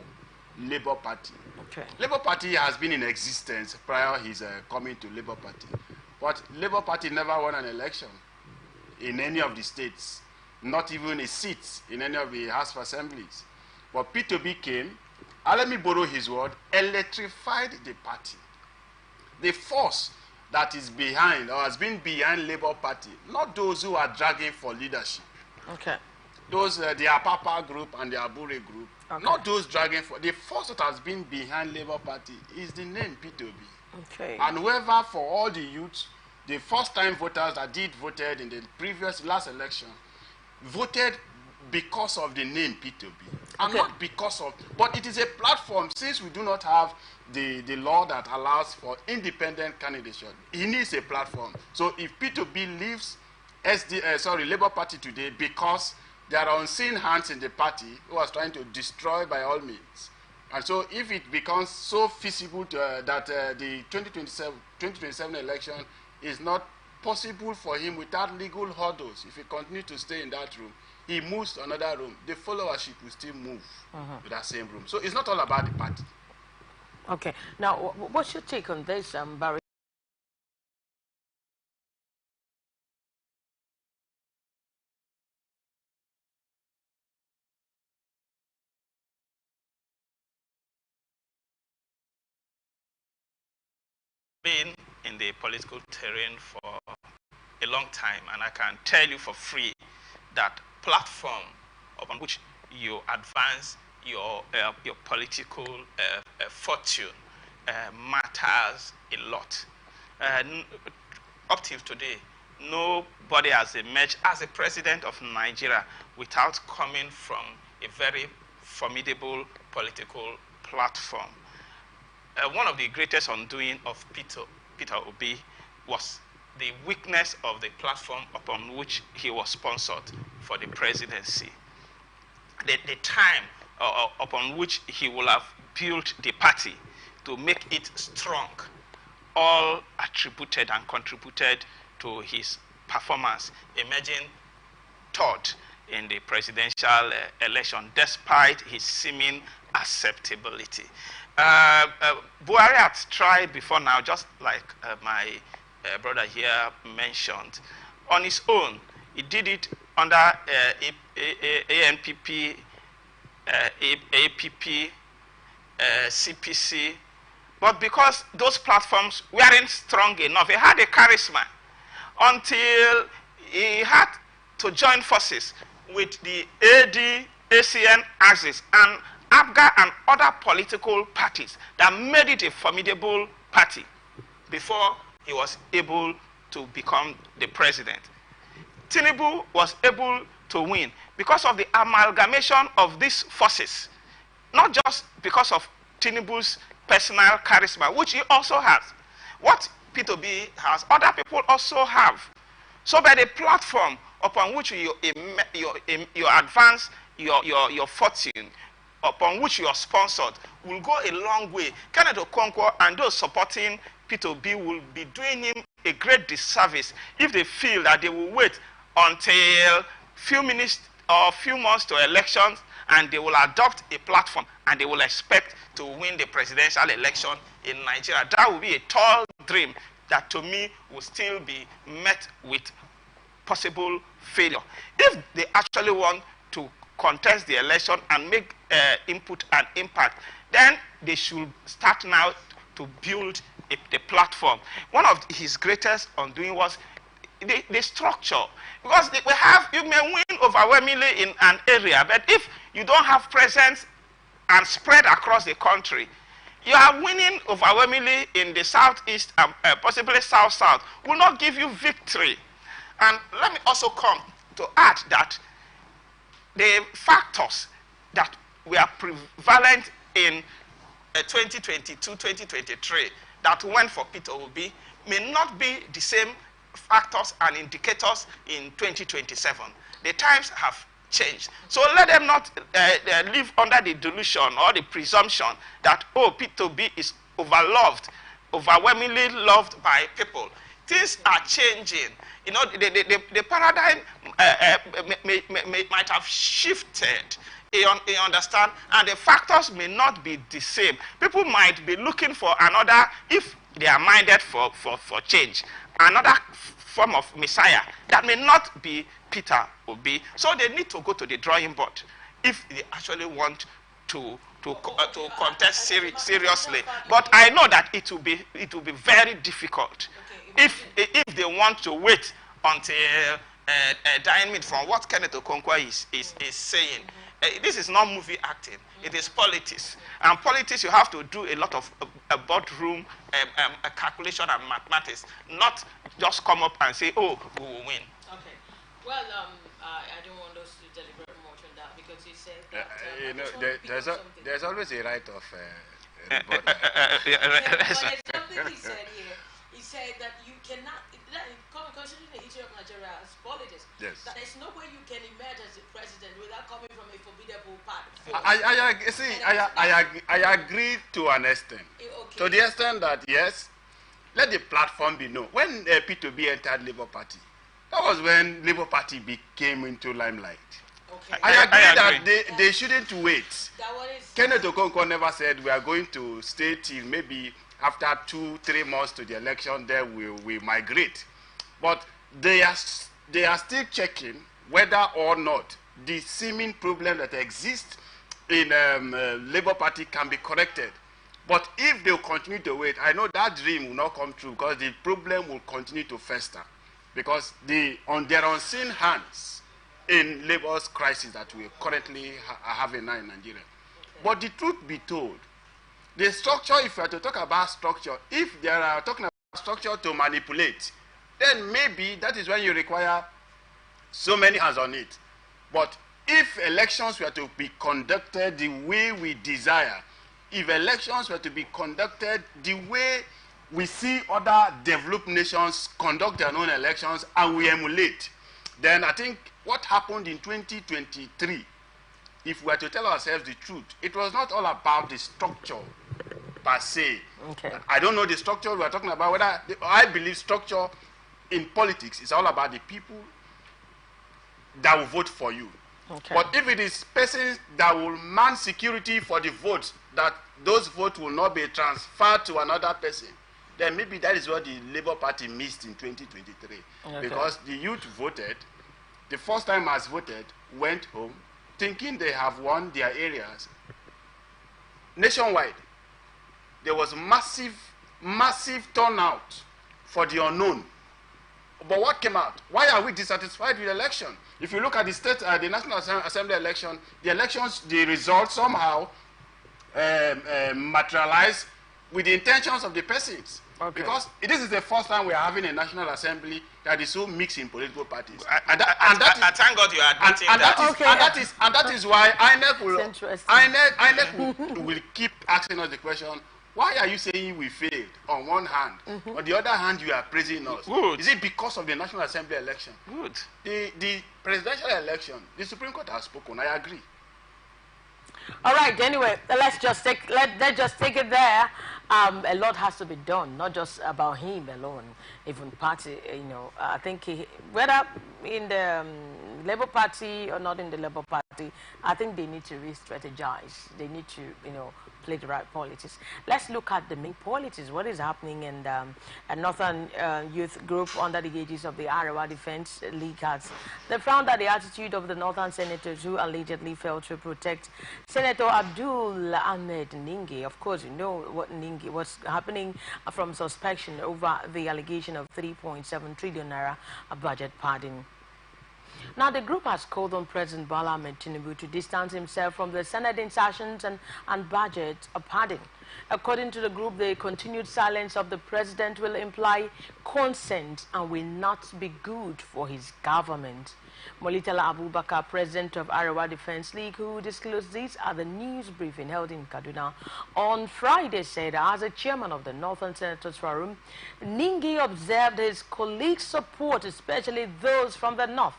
Labour Party. Okay. Labour Party has been in existence prior his coming to Labour Party. But Labour Party never won an election in any of the states, not even a seat in any of the House of Assemblies. But P2B came, and let me borrow his word, electrified the party. The force that is behind or has been behind Labour Party, not those who are dragging for leadership. Okay. Those, the Apapa group and the Abure group, Okay. not those dragging for. The force that has been behind Labour Party is the name P2B. Okay. And whoever, for all the youth, the first-time voters that voted in the last election, voted because of the name P2B. And not because of, but it is a platform. Since we do not have the law that allows for independent candidature, he needs a platform. So if P2B leaves Labour Party today because there are unseen hands in the party who are trying to destroy by all means, and so if it becomes so feasible that the 2027 election is not possible for him without legal hurdles, if he continues to stay in that room, he moves to another room, the followership will still move to that same room. So it's not all about the party. Okay. Now, what's your take on this, Barry? Been in the political terrain for a long time, and I can tell you for free that platform upon which you advance your political fortune matters a lot. Up till today, nobody has emerged as a president of Nigeria without coming from a very formidable political platform. One of the greatest undoing of Peter Obi was the weakness of the platform upon which he was sponsored for the presidency. The time upon which he will have built the party to make it strong, all attributed and contributed to his performance, emerging third in the presidential election, despite his seeming acceptability. Buhari had tried before now, just like my brother here mentioned, on his own. He did it under ANPP, APP, CPC, but because those platforms weren't strong enough, he had a charisma until he had to join forces with the AD, ACN axis, and ABGA and other political parties that made it a formidable party before he was able to become the president. Tinubu was able to win because of the amalgamation of these forces, not just because of Tinubu's personal charisma, which he also has. What P2B has, other people also have. So by the platform upon which you advance your fortune, upon which you are sponsored, will go a long way. Kenneth Okonkwo and those supporting P2B will be doing him a great disservice if they feel that they will wait until few minutes or few months to elections and they will adopt a platform and they will expect to win the presidential election in Nigeria. That will be a tall dream that to me will still be met with possible failure. If they actually want to contest the election and make input and impact, then they should start now to build the platform. One of his greatest undoing was the structure. Because you may win overwhelmingly in an area, but if you don't have presence and spread across the country, you are winning overwhelmingly in the southeast and possibly south-south will not give you victory. And let me also come to add that the factors that were prevalent in 2022-2023 that went for Peter Obi may not be the same factors and indicators in 2027. The times have changed. So let them not live under the delusion or the presumption that, oh, Peter Obi is overwhelmingly loved by people. Things are changing. You know, the paradigm might have shifted. You understand? And the factors may not be the same. People might be looking for another, if they are minded for change, another form of Messiah that may not be Peter Obi. So they need to go to the drawing board if they actually want to contest seriously. But I know that it will be very difficult. if they want to wait until dying meat, from what Kenneth Okonkwo is saying, this is not movie acting. It is politics. And politics, you have to do a lot of boardroom calculation and mathematics, not just come up and say, oh, we will win. Okay. Well, I don't want us to deliberate much on that because he said that... you know, there's always a right of but there's something he said here. He said that you cannot, considering the history of Nigeria as politics, yes, that there's no way you can emerge as a president without coming from a formidable part. I agree to an extent. Okay. To the extent that, yes, let the platform be known. When P2B entered Labour Party, that was when Labour Party became into limelight. Okay. I agree that they shouldn't wait. Kenneth Okonkwo never said we are going to stay till maybe after 2-3 months to the election, then we migrate. But they are still checking whether or not the seeming problem that exists in Labour Party can be corrected. But if they continue to wait, I know that dream will not come true because the problem will continue to fester. Because on their unseen hands in Labour's crisis that we currently are having now in Nigeria. Okay. But the truth be told, the structure, if we are to talk about structure, if they are talking about structure to manipulate, then maybe that is when you require so many hands on it. But if elections were to be conducted the way we desire, if elections were to be conducted the way we see other developed nations conduct their own elections and we emulate, then I think what happened in 2023, if we were to tell ourselves the truth, it was not all about the structure per se. Okay. I don't know the structure we are talking about. I believe structure in politics is all about the people that will vote for you. Okay. But if it is persons that will man security for the votes, that those votes will not be transferred to another person, then maybe that is what the Labour Party missed in 2023. Okay. Because the youth voted, the first time has voted, went home, thinking they have won their areas. Nationwide, there was massive turnout for the unknown. But what came out? Why are we dissatisfied with the election? If you look at the National Assembly election, the results somehow materialize with the intentions of the persons. Okay. Because this is the first time we are having a National Assembly that is so mixed in political parties. I thank God you are admitting that. And that is why INEC will keep asking us the question, why are you saying we failed on one hand? On the other hand, you are praising us. Good. Is it because of the National Assembly election? Good. The presidential election, the Supreme Court has spoken. I agree. All right. Anyway, let's just take it there. A lot has to be done, not just about him alone. Even party, I think whether in the Labour Party or not in the Labour Party, I think they need to re-strategize. They need to, play the right politics. Let's look at the main politics. What is happening in a Northern youth group under the aegis of the Arewa Defense League they found that the attitude of the Northern senators who allegedly failed to protect Senator Abdul Ahmed Ningi. Of course, you know what's happening from suspicion over the allegation of 3.7 trillion naira budget padding. Now, the group has called on President Bola Ahmed Tinubu to distance himself from the Senate insertions and budget padding. According to the group, the continued silence of the president will imply consent and will not be good for his government. Molitala Abubakar, president of Arewa Defense League, who disclosed this at the news briefing held in Kaduna on Friday, said as a chairman of the Northern Senators Forum, Ningi observed his colleagues' support, especially those from the North.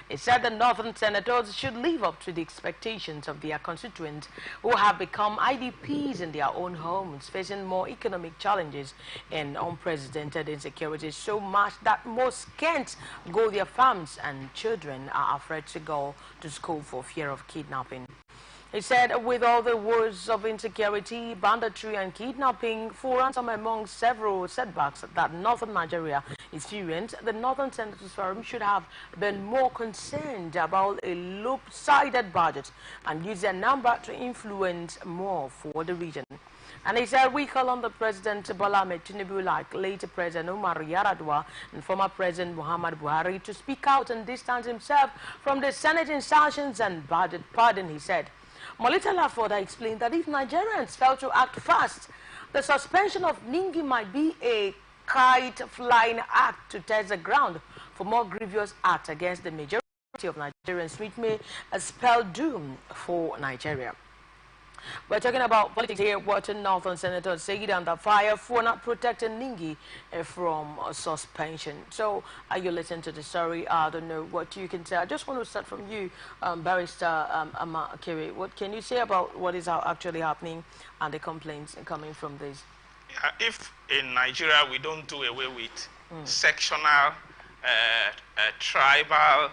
He said the Northern Senators should live up to the expectations of their constituents who have become IDPs in their own homes, facing more economic challenges and unprecedented insecurity so much that most can't go their farms and children are afraid to go to school for fear of kidnapping. He said with all the woes of insecurity, banditry and kidnapping, for ransom among several setbacks that Northern Nigeria experienced, the Northern Senators Forum should have been more concerned about a lopsided budget and use their number to influence more for the region. And he said, we call on the President Bola Ahmed Tinubu, like later President Umar Yar'Adua and former President Muhammad Buhari, to speak out and distance himself from the Senate instructions and pardon, he said. Molitala further explained that if Nigerians fail to act fast, the suspension of Ningi might be a kite-flying act to test the ground for more grievous acts against the majority of Nigerians, which may spell doom for Nigeria. We're talking about politics here. Watching Northern Senator Said under fire for not protecting Ningi from suspension. So, are you listening to the story? I don't know what you can say. I just want to start from you, Barrister Ama Akere. What can you say about what is actually happening and the complaints coming from this? If in Nigeria we don't do away with sectional, tribal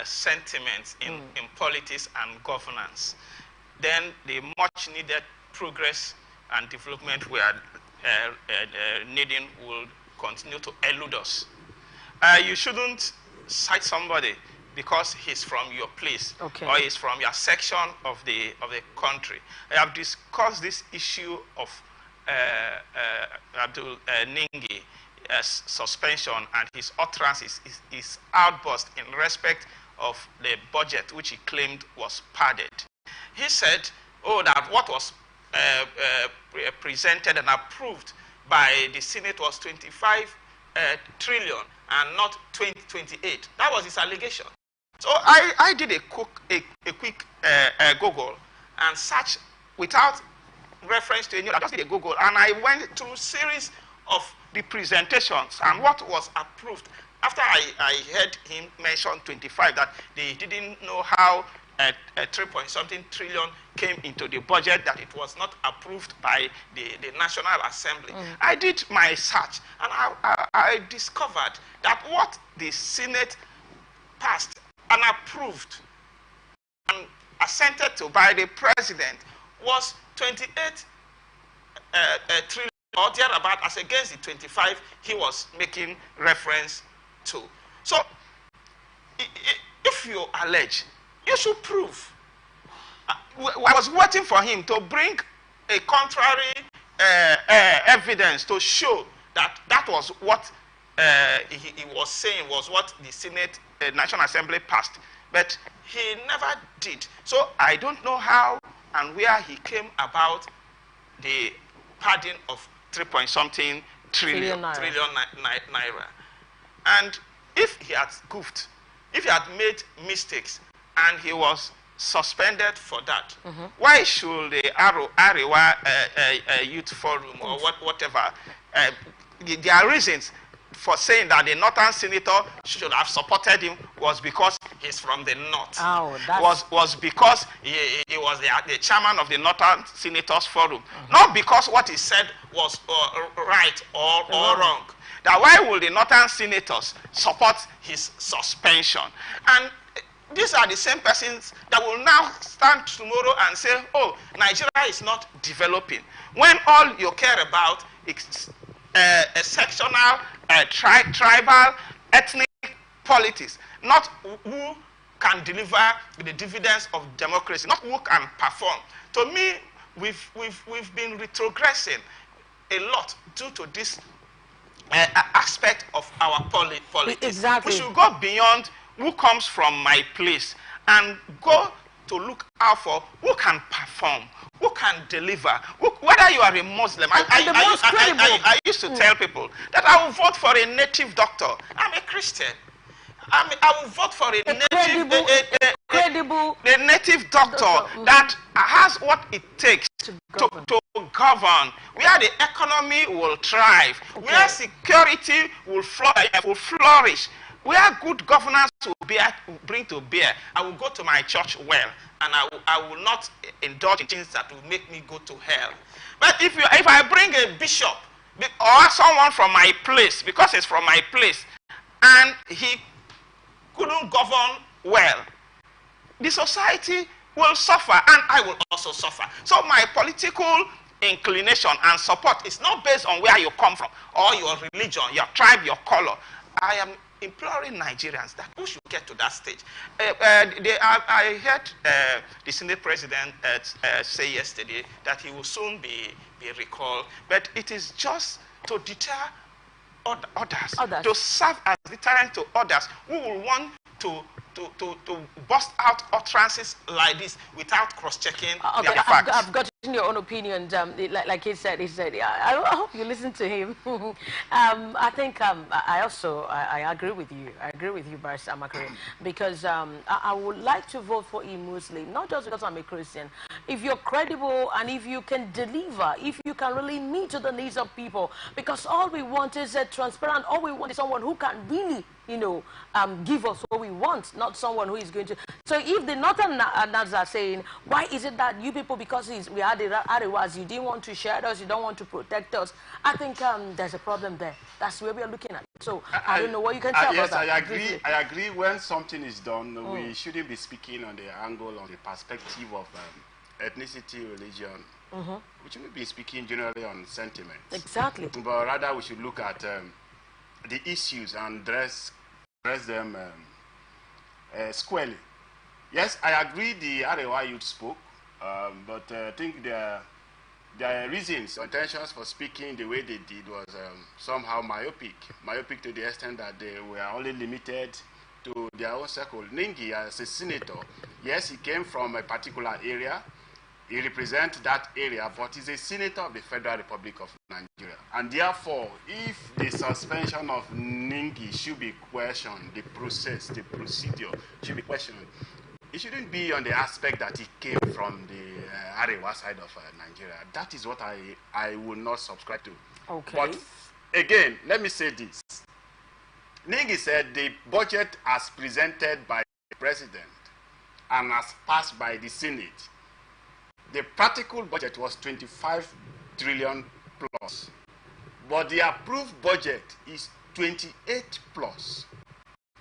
sentiments in politics and governance, then the much needed progress and development we are needing will continue to elude us. You shouldn't cite somebody because he's from your place or he's from your section of the country. I have discussed this issue of Abdul Ningi suspension and his utterances, his outburst in respect of the budget which he claimed was padded. He said, oh, that what was presented and approved by the Senate was 25 trillion and not 28. That was his allegation. So I did a quick Google and search without reference to any. I just did a Google and I went through a series of the presentations and what was approved. After I heard him mention 25, that they didn't know how 3-point-something trillion came into the budget, that it was not approved by the National Assembly. I did my search and I discovered that what the Senate passed and approved and assented to by the President was 28 trillion or thereabout, as against the 25 he was making reference to. So if you allege, you should prove. I was waiting for him to bring a contrary evidence to show that that was what he was saying was what the Senate National Assembly passed. But he never did. So I don't know how and where he came about the padding of 3-point-something trillion naira. And if he had goofed, if he had made mistakes, and he was suspended for that, why should the Arewa Youth Forum or whatever, there are reasons for saying that the Northern senator should have supported him was because he's from the North. Was because he was the chairman of the Northern Senators Forum. Not because what he said was right or wrong. That why will the Northern senators support his suspension? And these are the same persons that will now stand tomorrow and say, oh, Nigeria is not developing. When all you care about is a sectional, tribal, ethnic politics, not who can deliver the dividends of democracy, not who can perform. To me, we've been retrogressing a lot due to this aspect of our politics. Exactly. We should go beyond who comes from my place and go to look out for who can perform, who can deliver, whether you are a Muslim. I used to tell people that I will vote for a native doctor. I'm a Christian. I will vote for a native doctor that has what it takes to govern, where the economy will thrive, where security will flourish, where good governance will bring to bear. I will go to my church well, and I will not indulge in things that will make me go to hell. But if I bring a bishop or someone from my place, because it's from my place, and he couldn't govern well, the society will suffer, and I will also suffer. So my political inclination and support is not based on where you come from, or your religion, your tribe, your color. I am imploring Nigerians that we should get to that stage. I heard the Senate President say yesterday that he will soon be recalled, but it is just to deter others, to serve as deterrent to others who will want to bust out utterances like this without cross-checking their facts. I've gotten your own opinion. Like he said, I hope you listen to him. I think I agree with you. I agree with you, Barrister Amakere, because I would like to vote for a Muslim, not just because I'm a Christian. If you're credible and if you can deliver, if you can really meet to the needs of people, because all we want is transparent. All we want is someone who can really, give us what we want, not someone who is going to. So if the Northerners are saying, why is it that you people, because we are the Arewas, you didn't want to share us, you don't want to protect us, I think there's a problem there. That's where we are looking at. So I don't know what you can tell about that. Yes, I agree. When something is done, we shouldn't be speaking on the angle, on the perspective of ethnicity, religion. We shouldn't be speaking generally on sentiments. Exactly. But rather we should look at the issues and address them squarely. Yes, I agree the Arewa youth spoke, but I think their reasons, intentions for speaking the way they did was somehow myopic to the extent that they were only limited to their own circle. Ningi, as a senator, yes, he came from a particular area. He represents that area, but he's a senator of the Federal Republic of Nigeria. And therefore, if the suspension of Ningi should be questioned, the process, the procedure should be questioned, it shouldn't be on the aspect that he came from the Arewa side of Nigeria. That is what I will not subscribe to. Okay. But again, let me say this. Ningi said the budget as presented by the president and as passed by the Senate, the practical budget was 25 trillion plus, but the approved budget is 28 plus.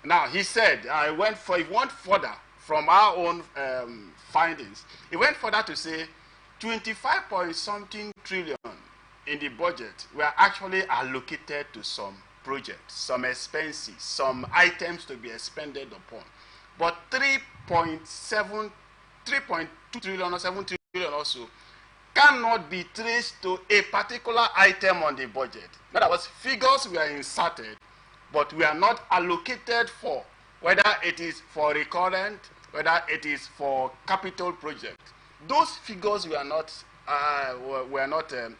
Now, he said, he went further from our own findings. He went further to say 25 point something trillion in the budget were actually allocated to some projects, some expenses, some items to be expended upon. But 3.2 trillion or 7 trillion also cannot be traced to a particular item on the budget. In other words, figures were inserted, but we are not allocated for, whether it is for recurrent, whether it is for capital project. Those figures were not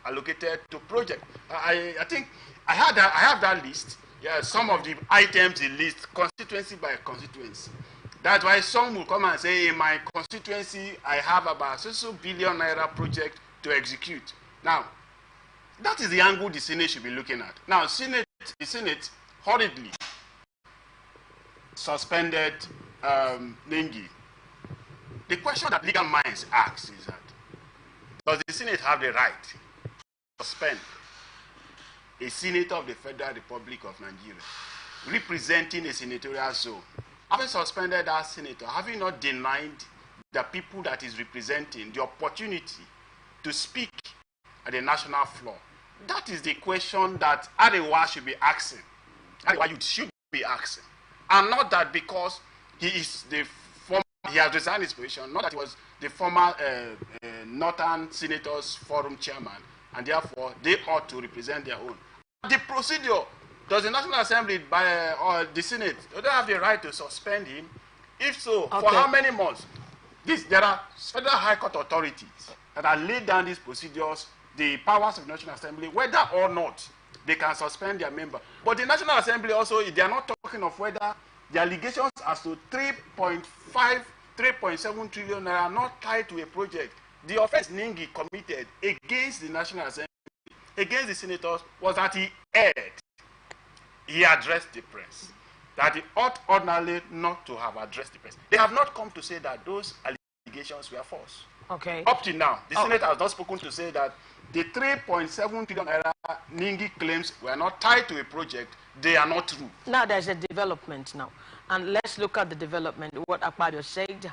allocated to project. I think I have that list. Yeah, some of the items in list, constituency by constituency. That's why some will come and say, in my constituency, I have about 6 billion naira project to execute. Now, that is the angle the Senate should be looking at. Now, the Senate hurriedly suspended Ningi. The question that legal minds ask is that, does the Senate have the right to suspend a senator of the Federal Republic of Nigeria representing a senatorial zone? Having suspended that senator, having not denied the people that is representing the opportunity to speak at the national floor? That is the question that Arewa should be asking. Arewa youth should be asking. And not that because he is he has resigned his position, not that he was the former Northern Senators Forum chairman, and therefore they ought to represent their own. The procedure, does the National Assembly or the Senate, do they have the right to suspend him? If so, okay, for how many months? There are federal high court authorities that have laid down these procedures, the powers of the National Assembly, whether or not they can suspend their member. But the National Assembly also, they are not talking of whether the allegations as to 3.7 trillion are not tied to a project. The offense Ningi committed against the National Assembly, against the senators, was that he erred. He addressed the press. That he ought ordinarily not to have addressed the press. They have not come to say that those allegations were false. Okay. Up to now, the Senate has not spoken to say that the 3.7 trillion Ningi claims were not tied to a project. They are not true. Now there's a development now. And let's look at the development. What Akpabio said,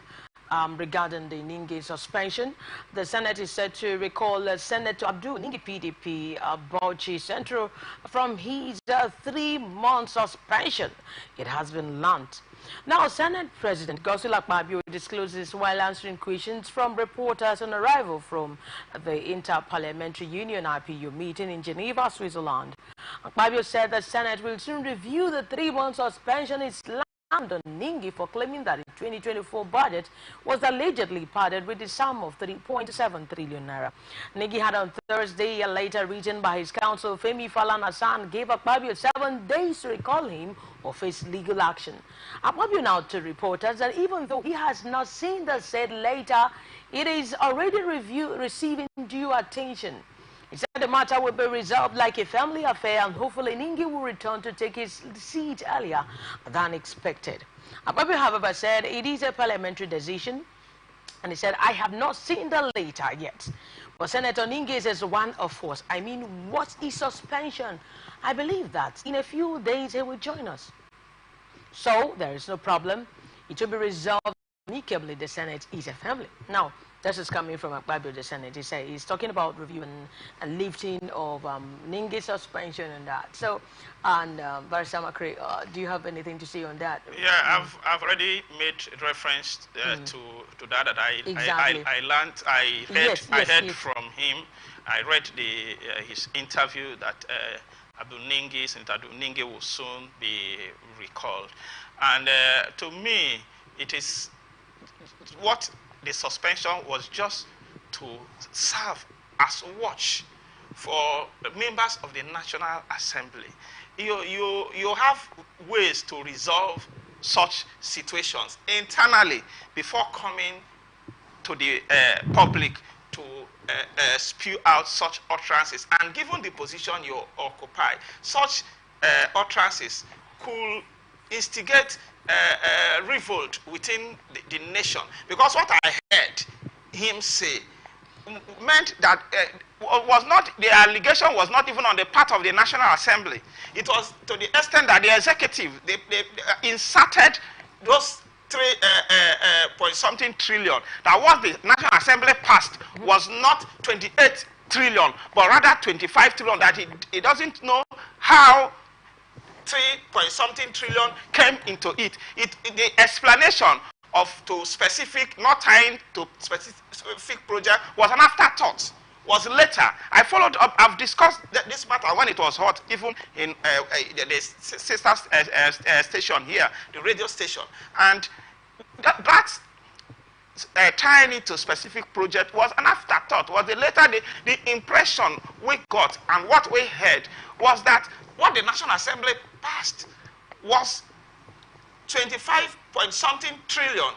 regarding the Ningi suspension. The Senate is set to recall Senator Abdul Ningi PDP Bauchi Central from his 3-month suspension. It has been learned. Now, Senate President Godswill Akpabio discloses while answering questions from reporters on arrival from the Inter-Parliamentary Union IPU meeting in Geneva, Switzerland. Akpabio said the Senate will soon review the 3-month suspension is on Ningi for claiming that the 2024 budget was allegedly padded with the sum of 3.7 trillion naira. Ningi had on Thursday, a later written by his counsel Femi Falana gave Akpabio 7 days to recall him or face legal action. Akpabio now told reporters that even though he has not seen the said letter, it is already receiving due attention. He said the matter will be resolved like a family affair and hopefully Ningi will return to take his seat earlier than expected. Akpabio, however, said it is a parliamentary decision and he said, I have not seen the letter yet. But Senator Ningi is one of us. I mean, what is suspension? I believe that in a few days he will join us. So there is no problem. It will be resolved amicably. The Senate is a family. Now, this is coming from Akpabio, the Senate. He's talking about reviewing and lifting of Ningi suspension and that. So, and Barrister Makri, do you have anything to say on that? Yeah, I've already made reference to that. I learned, I heard from him. I read his interview that Senator Abdul Ningi will soon be recalled. And to me, it is what the suspension was just to serve as watch for members of the National Assembly. You have ways to resolve such situations internally before coming to the public to spew out such utterances. And given the position you occupy, such utterances could instigate revolt within the nation, because what I heard him say meant that the allegation was not even on the part of the National Assembly. It was to the extent that the executive they inserted those 3.something trillion that what the National Assembly passed was not 28 trillion but rather 25 trillion, that it doesn't know how 3.something trillion came into it. The explanation to specific, not tying to specific project, was an afterthought, was later. I followed up, I've discussed this matter when it was hot, even in the sister station here, the radio station. And that tying it to specific project was an afterthought, was later the impression we got and what we heard was that what the National Assembly passed was 25.something trillion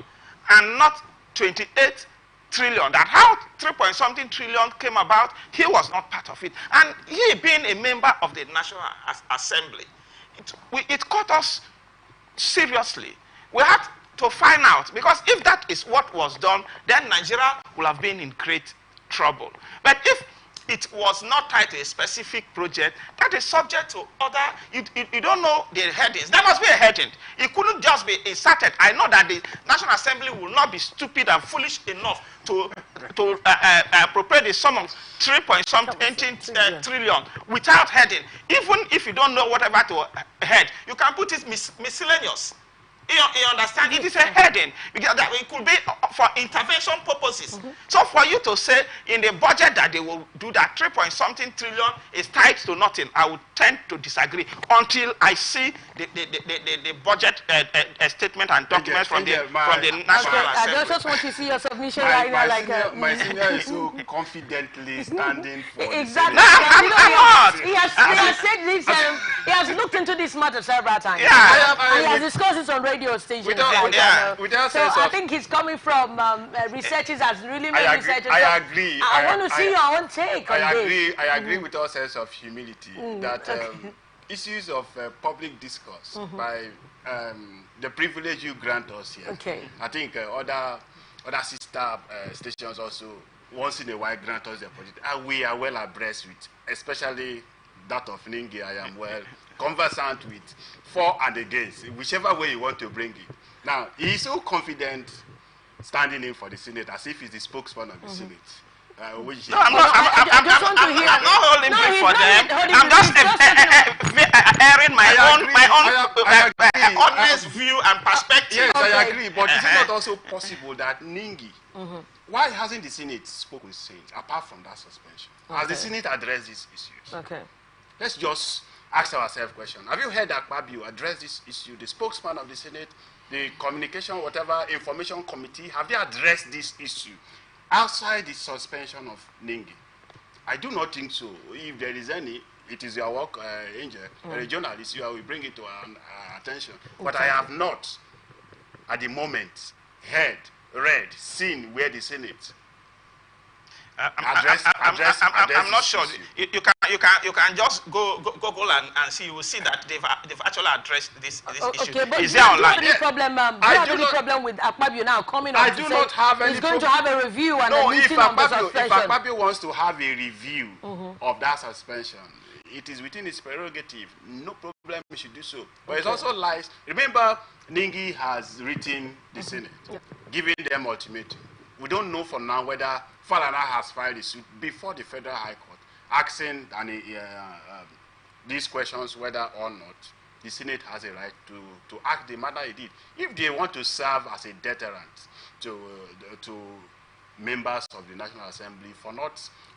and not 28 trillion. That how 3.something trillion came about, he was not part of it. And he being a member of the National Assembly, it caught us seriously. We had to find out, because if that is what was done, then Nigeria will have been in great trouble. But if it was not tied to a specific project, that is subject to other, you don't know the headings. There must be a heading. It couldn't just be inserted. I know that the National Assembly will not be stupid and foolish enough to appropriate the sum of 3.something trillion without heading. Even if you don't know whatever to head, you can put it miscellaneous. You understand? It is a heading because that it could be for intervention purposes. So for you to say in the budget that they will do that 3.something trillion is tied to nothing, I would tend to disagree until I see the budget statement and documents from the National Assembly. I just want to see your submission right now. My senior is so confidently standing for exactly. He has said this. He has looked into this matter several times. Yeah, and he has discussed it on radio stations. So I think he's coming from researchers as really many researchers. I agree. I want to see your own take on this. I agree with all sense of humility that issues of public discourse by the privilege you grant us here. Okay. I think other sister stations also once in a while grant us the project. And we are well abreast with, especially that of Ningi. I am well conversant with for and against, whichever way you want to bring it. Now, he is so confident standing in for the Senate as if he's the spokesman of the Senate. Which No, I'm not. I'm not holding big for them. I'm just airing my own honest view and perspective. Yes, I agree. But is it not also possible that Ningi, why hasn't the Senate spoken with Saint apart from that suspension? Has the Senate addressed these issues? Okay. Let's just ask ourselves a question. Have you heard Akpabio address this issue? The spokesman of the Senate, the communication, whatever, information committee, have they addressed this issue outside the suspension of Ningi? I do not think so. If there is any, it is your work, Angel, a journalist, you will bring it to our attention. But I have not, at the moment, heard, read, seen where the Senate I'm not sure. You can just Google and see. You will see that they've actually addressed this issue. Okay, but is there online? The problem, problem with Akpabio now coming on. I do not have any. He's going to have a review and no, a meeting on the suspension. If Akpabio wants to have a review of that suspension, it is within his prerogative. No problem, he should do so. But it also lies. Remember, Ningi has written the Senate, giving them ultimatum. We don't know for now whether Falana has filed a suit before the Federal High Court, asking these questions whether or not the Senate has a right to act the manner it did. If they want to serve as a deterrent to members of the National Assembly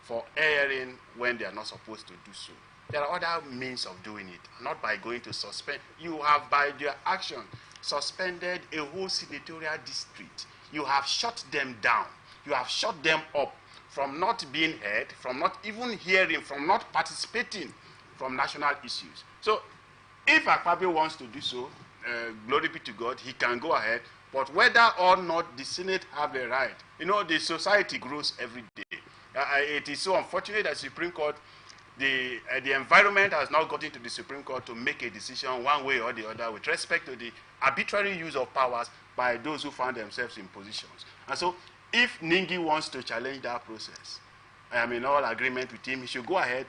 for erring when they are not supposed to do so, there are other means of doing it, not by going to suspend. You have, by their action, suspended a whole senatorial district. You have shut them down. You have shut them up from not being heard, from not even hearing, from not participating from national issues. So if Akpabio wants to do so, glory be to God, he can go ahead. But whether or not the Senate have a right, the society grows every day. It is so unfortunate that Supreme Court, the environment has now gotten to the Supreme Court to make a decision one way or the other with respect to the arbitrary use of powers by those who find themselves in positions. And so if Ningi wants to challenge that process, I am in all agreement with him, he should go ahead.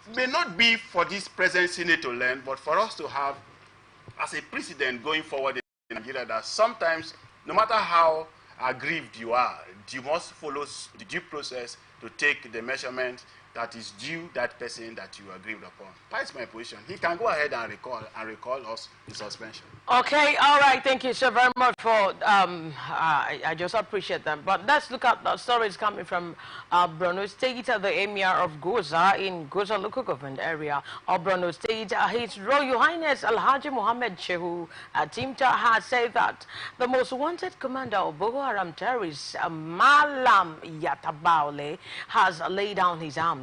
It may not be for this present Senate to learn, but for us to have as a precedent going forward in Nigeria that sometimes, no matter how aggrieved you are, you must follow the due process to take the measurement that is due that person that you agreed upon. That's my position. He can go ahead and recall us the suspension. Okay, all right. Thank you so very much for. I just appreciate them. But let's look at the stories coming from Borno State. The Emir of Goza in Goza local government area of Borno State, His Royal Highness Alhaji Mohammed Shehu Timta has said that the most wanted commander of Boko Haram terrorists, Malam Yatabaule, has laid down his arms.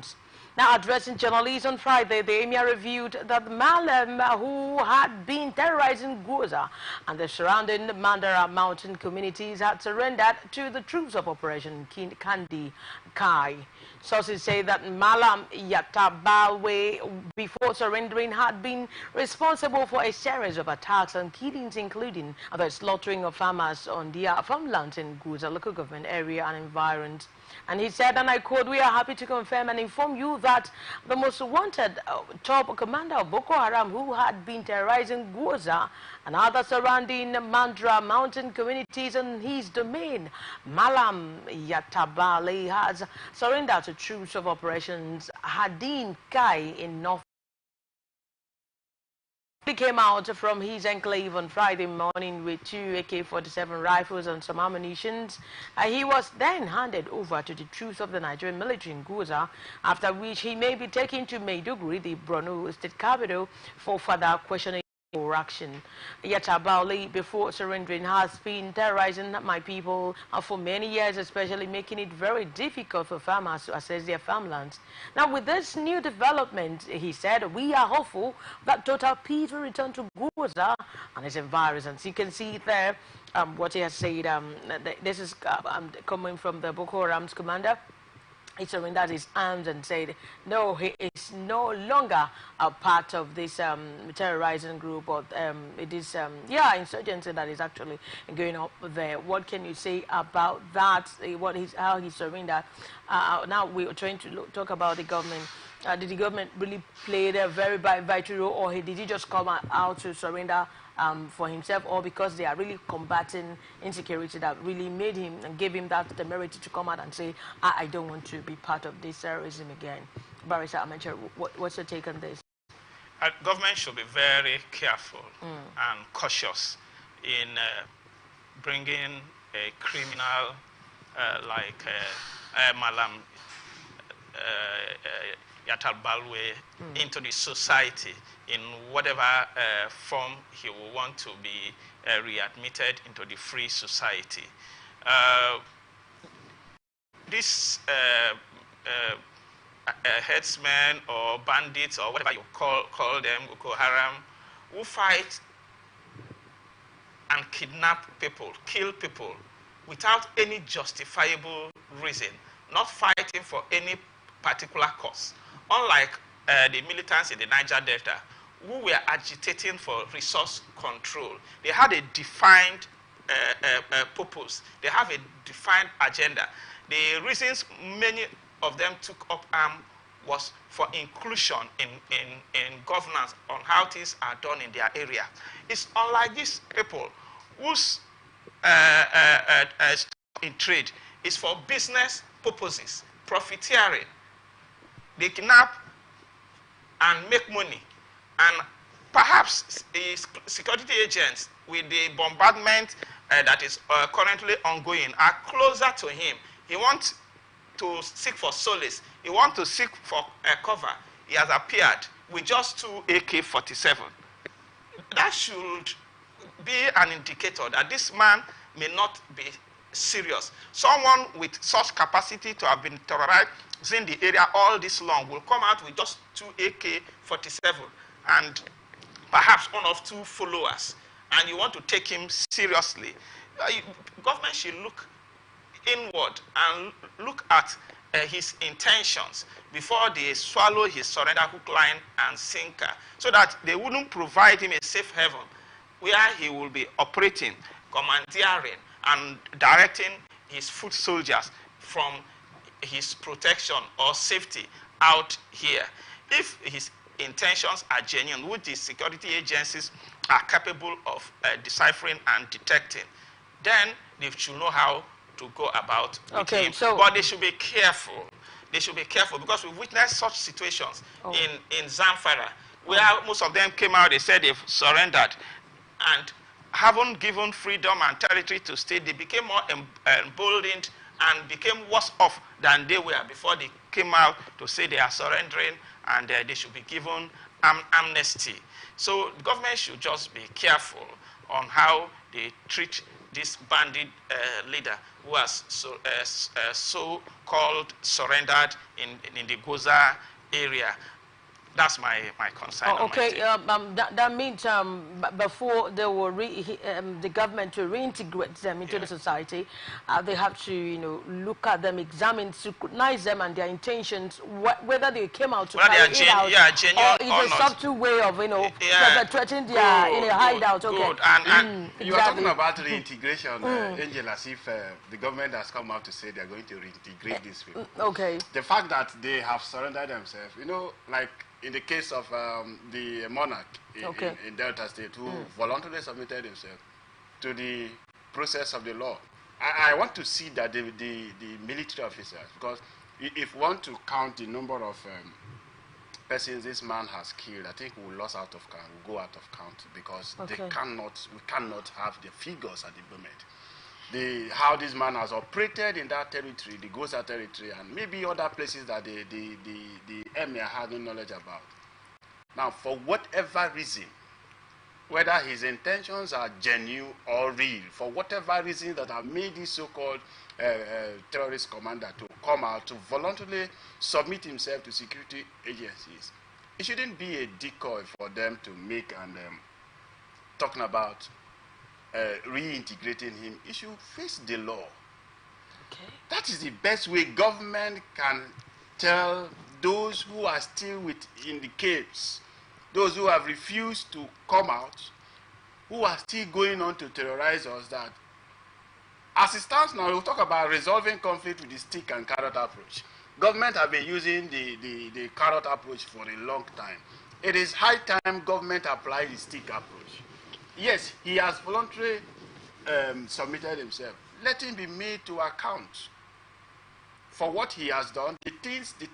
Now, addressing journalists on Friday, the Emir revealed that Malam, who had been terrorizing Goza and the surrounding Mandara mountain communities, had surrendered to the troops of Operation Kandi Kai. Sources say that Malam Yatabawe, before surrendering, had been responsible for a series of attacks and killings, including the slaughtering of farmers on their farmlands in Goza local government area and environs. And he said, and I quote, "We are happy to confirm and inform you that the most wanted top commander of Boko Haram, who had been terrorizing Goza and other surrounding Mandra mountain communities in his domain, Malam Yatabale, has surrendered to troops of Operations Hadin Kai in North." He came out from his enclave on Friday morning with 2 AK-47 rifles and some ammunition. He was then handed over to the troops of the Nigerian military in Goza, after which he may be taken to Maiduguri, the Borno state capital, for further questioning or action. Yatabaule, before surrendering, has been terrorizing my people for many years, especially making it very difficult for farmers to access their farmlands. Now, with this new development, he said, we are hopeful that total peace will return to Goza and its environs. You can see there what he has said. This is coming from the Boko Haram's commander. He surrendered his arms and said, no, he is no longer a part of this terrorizing group, but it is, insurgency that is actually going up there. What can you say about that? How he surrendered? Now we are trying to talk about the government. Did the government really play a very vital role, or did he just come out to surrender for himself, or because they are really combating insecurity that really made him and gave him that temerity to come out and say, I don't want to be part of this terrorism again. Barrister Amacher, what's your take on this? Government should be very careful and cautious in bringing a criminal like Malam Yatal Balwe into the society in whatever form he will want to be readmitted into the free society. This headsmen or bandits or whatever you call them, Boko Haram, who fight and kidnap people, kill people without any justifiable reason, not fighting for any particular cause. Unlike the militants in the Niger Delta, who were agitating for resource control. They had a defined purpose. They have a defined agenda. The reasons many of them took up arm was for inclusion in governance on how things are done in their area. It's unlike these people whose in trade is for business purposes, profiteering. They kidnap and make money. And perhaps the security agents with the bombardment that is currently ongoing are closer to him. He wants to seek for solace. He wants to seek for cover. He has appeared with just 2 AK-47. That should be an indicator that this man may not be serious. Someone with such capacity to have been terrorizing the area all this long will come out with just 2 AK-47 and perhaps 1 or 2 followers, and you want to take him seriously. Government should look inward and look at his intentions before they swallow his surrender hook, line, and sinker, so that they wouldn't provide him a safe haven where he will be operating, commandeering, and directing his foot soldiers from his protection or safety out here. If his intentions are genuine, which the security agencies are capable of deciphering and detecting, then they should know how to go about with him. But they should be careful. They should be careful because we've witnessed such situations in Zamfara, where most of them came out, they said they've surrendered, and haven't given freedom and territory to state. They became more emboldened and became worse off than they were before they came out to say they are surrendering and they should be given amnesty. So the government should just be careful on how they treat this bandit leader who has so-called surrendered in the Goza area. That's my concern. Okay, that means before they will the government to reintegrate them into the society, they have to look at them, examine, scrutinize them and their intentions, whether they came out to carry it out, or is a subtle way of perpetrating their hideout. Okay. Good. And you are exactly. talking about reintegration, Angel, as if the government has come out to say they are going to reintegrate these people. Okay. The fact that they have surrendered themselves, like in the case of the monarch in Delta State, who voluntarily submitted himself to the process of the law. I want to see that the military officers, because if we want to count the number of persons this man has killed, I think we'll lose out of count, we'll go out of count, because we cannot have the figures at the moment. How this man has operated in that territory, the Goza territory, and maybe other places that the emir had no knowledge about. Now, for whatever reason, whether his intentions are genuine or real, for whatever reason that have made this so-called terrorist commander to come out to voluntarily submit himself to security agencies, it shouldn't be a decoy for them to make and talking about reintegrating him. He should face the law. Okay. That is the best way government can tell those who are still in the caves, those who have refused to come out, who are still going on to terrorize us, that as it stands now, we'll talk about resolving conflict with the stick and carrot approach. Government have been using the carrot approach for a long time. It is high time government apply the stick approach. yes, he has voluntarily submitted himself. Let him be made to account for what he has done, the things, the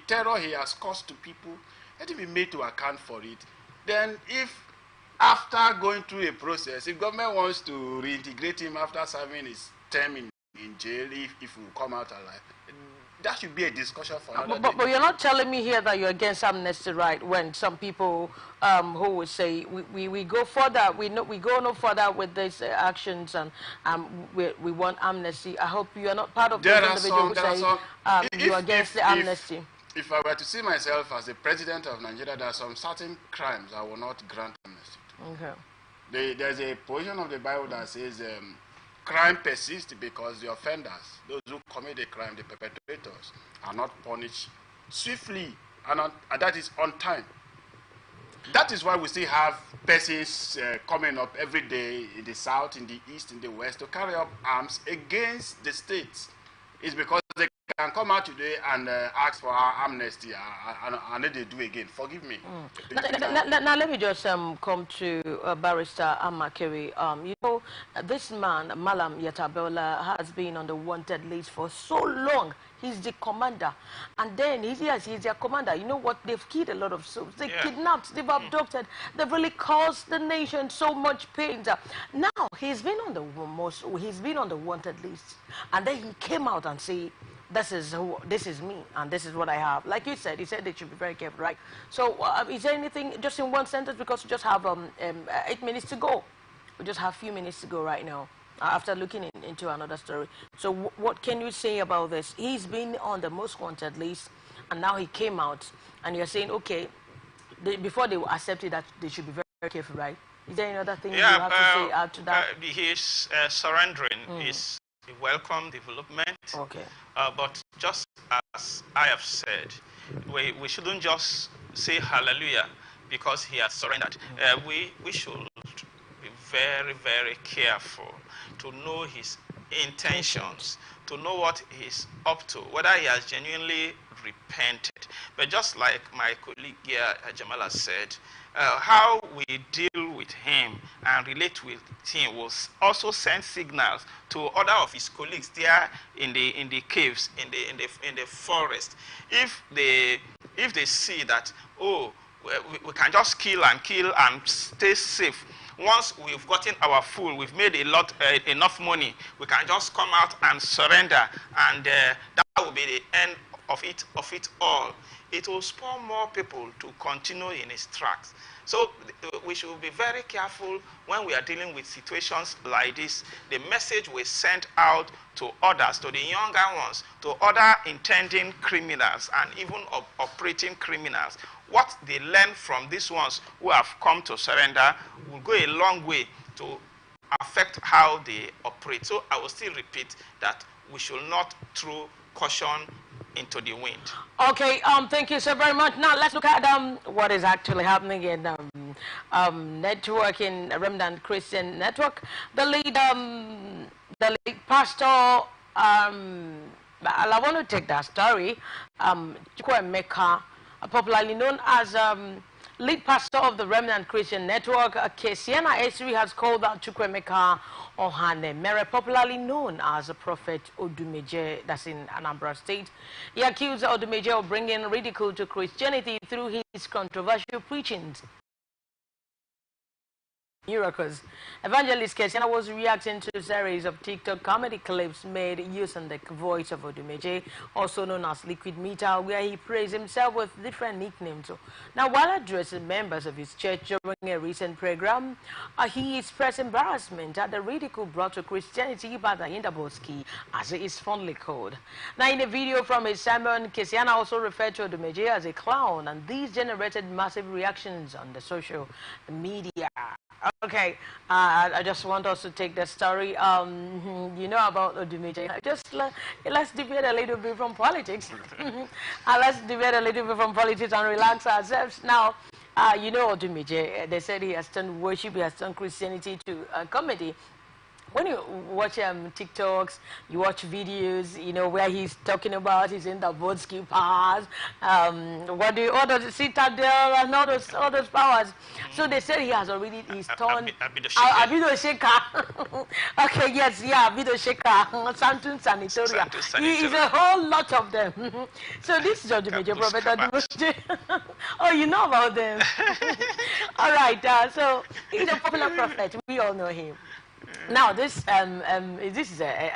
terror he has caused to people. Let him be made to account for it. Then if after going through a process, if government wants to reintegrate him after serving his term in jail, if he will come out alive, that should be a discussion for another day. But you're not telling me here that you're against amnesty, right? When some people who would say we go further, we go no further with these actions, and we want amnesty. I hope you are not part of those individuals who say you're against the amnesty. If I were to see myself as the president of Nigeria, there are some certain crimes I will not grant amnesty to. Okay. There's a portion of the Bible that says crime persists because the offenders, those who commit the crime, the perpetrators, are not punished swiftly, and that is on time. That is why we still have persons coming up every day in the south, in the east, in the west to carry up arms against the states. It's because they can come out today and ask for our amnesty, and then they do again. Forgive me. Now let me just come to Barrister Amakere. You know, this man, Malam Yatabela, has been on the wanted list for so long. He's the commander. And then, he's their commander. You know what? They've killed a lot of souls. They kidnapped, they've abducted. They've really caused the nation so much pain. Now, he's been on the wanted list. And then he came out and said, this is me, and this is what I have. Like you said, he said they should be very careful, right? So, is there anything, just in one sentence, because we just have 8 minutes to go. We just have a few minutes to go right now, after looking into another story. So, what can you say about this? He's been on the most wanted list, and now he came out, and you're saying, okay, before they accepted that, they should be very, very careful, right? Is there any other thing you have to say add to that? His surrendering is a welcome development. Okay. But just as I have said, we shouldn't just say hallelujah because he has surrendered. We should be very, very careful to know his intentions, to know what he's up to, whether he has genuinely repented. But just like my colleague here, Jamala said, how we deal with him and relate with him will also send signals to other of his colleagues there in the caves, in the forest. If they see that, oh, we can just kill and stay safe. Once we've gotten our full, we've made enough money, we can just come out and surrender, and that will be the end of it all. It will spur more people to continue in his tracks. So we should be very careful when we are dealing with situations like this. The message we send out to others, to the younger ones, to other intending criminals and even operating criminals, what they learn from these ones who have come to surrender will go a long way to affect how they operate. So I will still repeat that we should not throw caution into the wind. Okay, thank you so very much. Now let's look at what is actually happening in network, in Remnant Christian Network. The lead pastor, I want to take that story. Chukwuemeka, popularly known as lead pastor of the Remnant Christian Network, Kesiana Esri, has called out Chukwuemeka Ohanemere, popularly known as the Prophet Odumeje, that's in Anambra State. He accused Odumeje of bringing ridicule to Christianity through his controversial preachings. Miracles. Evangelist Kesiana was reacting to a series of TikTok comedy clips made using the voice of Odumeje, also known as Liquid Meter, where he praised himself with different nicknames. So, now, while addressing members of his church during a recent program, he expressed embarrassment at the ridicule brought to Christianity by the Indaboski, as it is fondly called. Now, in a video from his sermon, Kesiana also referred to Odumeje as a clown, and these generated massive reactions on the social media. Okay, I just want us to take the story. You know about Odumeje. Just let's deviate a little bit from politics. Let's deviate a little bit from politics and relax ourselves. Now, you know Odumeje. They said he has turned worship, he has turned Christianity to comedy. when you watch TikToks, you watch videos, you know, where he's talking about he's in the Vodski powers, all the Citadel and all those powers. So they said he's turned Abido Abido Sheka. Okay, yes, yeah, Abido Sheka, Santun Sanitoria. He is a whole lot of them. So this is the major prophet. Oh, you know about them. All right, so he's a popular prophet. We all know him. Now, this is an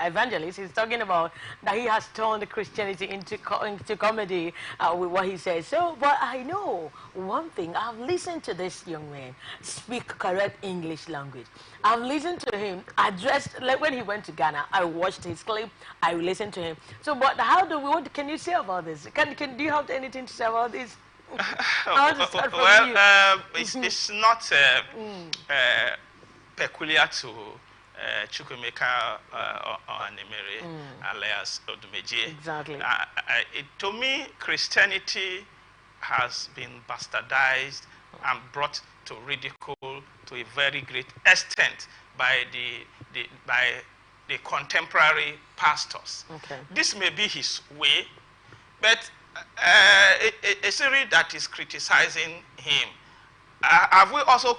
evangelist. He's talking about that he has turned Christianity into comedy with what he says. So, but I know one thing. I've listened to this young man speak correct English language. I've listened to him address, like when he went to Ghana, I watched his clip. I listened to him. So, but what can you say about this? Do you have anything to say about this? It's not peculiar to Chukwemeka Ohanemere alias Odumeje. Exactly. To me, Christianity has been bastardized and brought to ridicule to a very great extent by the contemporary pastors. Okay. This may be his way, but a series that is criticizing him. Have we also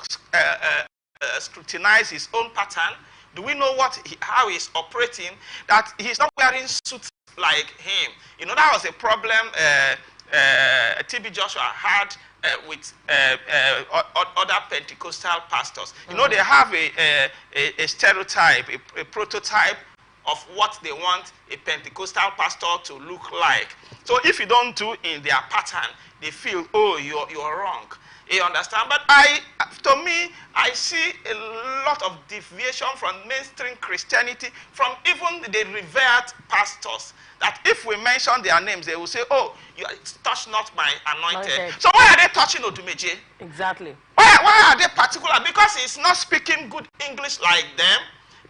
scrutinized his own pattern? Do we know how he's operating? That he's not wearing suits like him. You know, that was a problem TB Joshua had with other Pentecostal pastors. You know, they have a stereotype, a prototype of what they want a Pentecostal pastor to look like. So if you don't do in their pattern, they feel, oh, you're wrong. You understand? But to me, I see a lot of deviation from mainstream Christianity, from even the revered pastors, that if we mention their names, they will say, oh, you touch not my anointed. So why are they touching Odumeje? Exactly. Why are they particular? Because he's not speaking good English like them.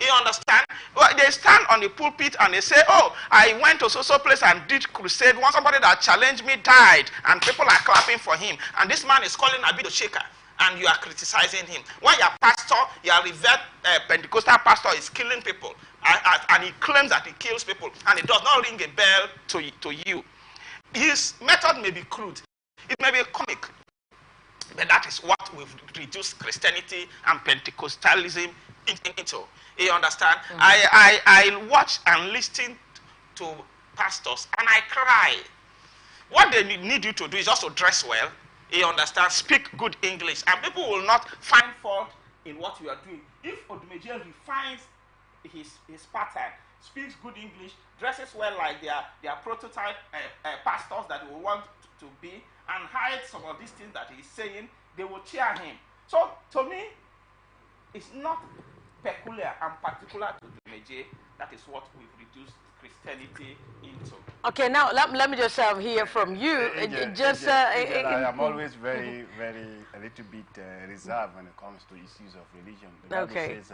You understand? Well, they stand on the pulpit and they say, oh, I went to so place and did crusade. One somebody that challenged me died, and people are clapping for him. And this man is calling Abido Sheka, and you are criticizing him. When your pastor, your revered Pentecostal pastor is killing people, and he claims that he kills people, and it does not ring a bell to you. His method may be crude. It may be comic. But that is what we've reduced Christianity and Pentecostalism into. You understand? I watch and listen to pastors and I cry. What they need you to do is just to dress well. You understand? Speak good English, and people will not find fault in what you are doing. If Odumeje refines his pattern, speaks good English, dresses well like their prototype pastors that we want to be, and hide some of these things that he's saying, they will cheer him. So to me, it's not peculiar and particular to Odumeje. That is what we've reduced Christianity into. Okay, now let me just hear from you. I am always very, a little bit reserved when it comes to issues of religion. The Bible says,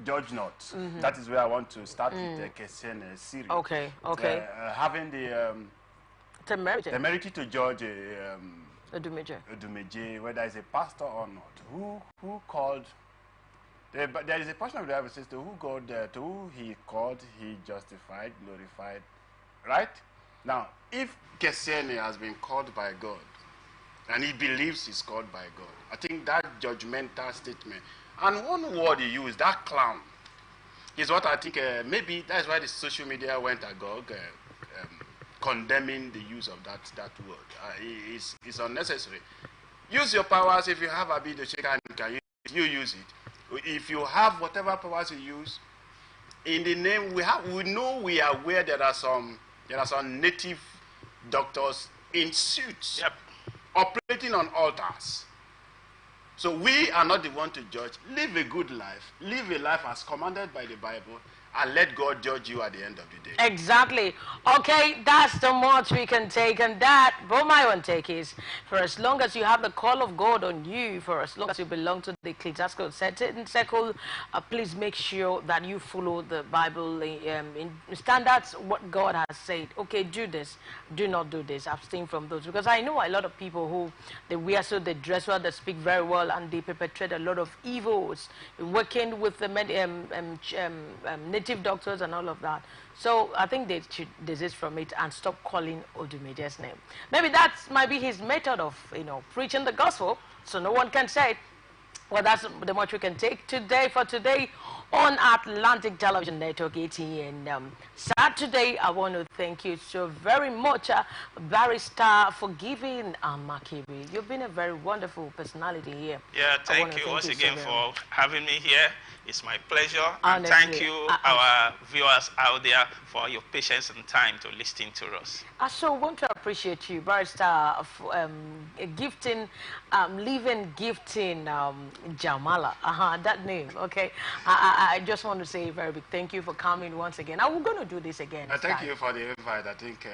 judge not. That is where I want to start with the Kesen series. Okay. Having the temerity to judge Odumeje, whether it's a pastor or not, who called. But there is a portion of the Bible that says to who he called, he justified, glorified, right? Now, if Kesene has been called by God, and he believes he's called by God, I think that judgmental statement, and one word he used, that clown, is what I think, maybe that's why the social media went agog, condemning the use of that word. It's unnecessary. Use your powers. If you have Abido Sheka, you use it. If you have whatever powers you use, in the name we are aware there are some native doctors in suits operating on altars. So we are not the one to judge. Live a good life. Live a life as commanded by the Bible, and let God judge you at the end of the day. Exactly. Okay, that's the much we can take, and that, but my own take is, for as long as you have the call of God on you, for as long as you belong to the ecclesiastical circle, please make sure that you follow the Bible in standards, what God has said. Okay, do this, do not do this, abstain from those. Because I know a lot of people who, they wear so, they dress well, they speak very well, and they perpetrate a lot of evils, working with the native doctors and all of that. So I think they should desist from it and stop calling Odumeje's name. Maybe that might be his method of, preaching the gospel, so no one can say it. Well, that's the much we can take today for today on Atlantic Television Network 18. Saturday, I want to thank you so very much, Barrister, for giving Makibi. You've been a very wonderful personality here. Yeah, thank you once again for having me here. It's my pleasure. Honestly, and thank you, our viewers out there, for your patience and time to listen to us. I so want to appreciate you, Barrister, for gifting, gifting Jamala. that name, okay? I just want to say a very big thank you for coming once again. We're going to do this again. Thank you for the invite. I think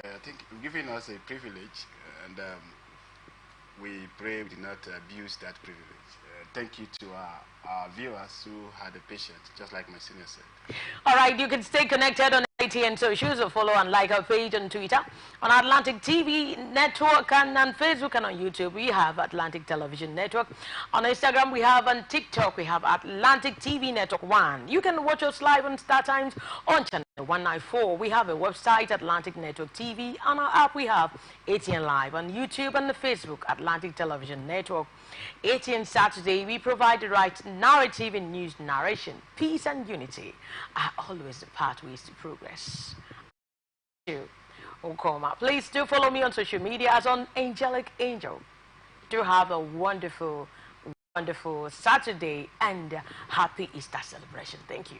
giving us a privilege, and we pray we did not abuse that privilege. Thank you to our viewers who had the patience, just like my senior said. All right, you can stay connected on ATN socials, or follow and like our page on Twitter, on Atlantic TV Network, and on Facebook and on YouTube. We have Atlantic Television Network. On Instagram, we have, on TikTok, we have Atlantic TV Network 1. You can watch us live on StarTimes on channel 194. We have a website, Atlantic Network TV. On our app, we have ATN Live. On YouTube and the Facebook, Atlantic Television Network. ATN Saturday, we provide the right narrative in news narration. Peace and unity are always the pathways to progress. Please do follow me on social media as on Angelic Angel. Do have a wonderful, wonderful Saturday and happy Easter celebration. Thank you.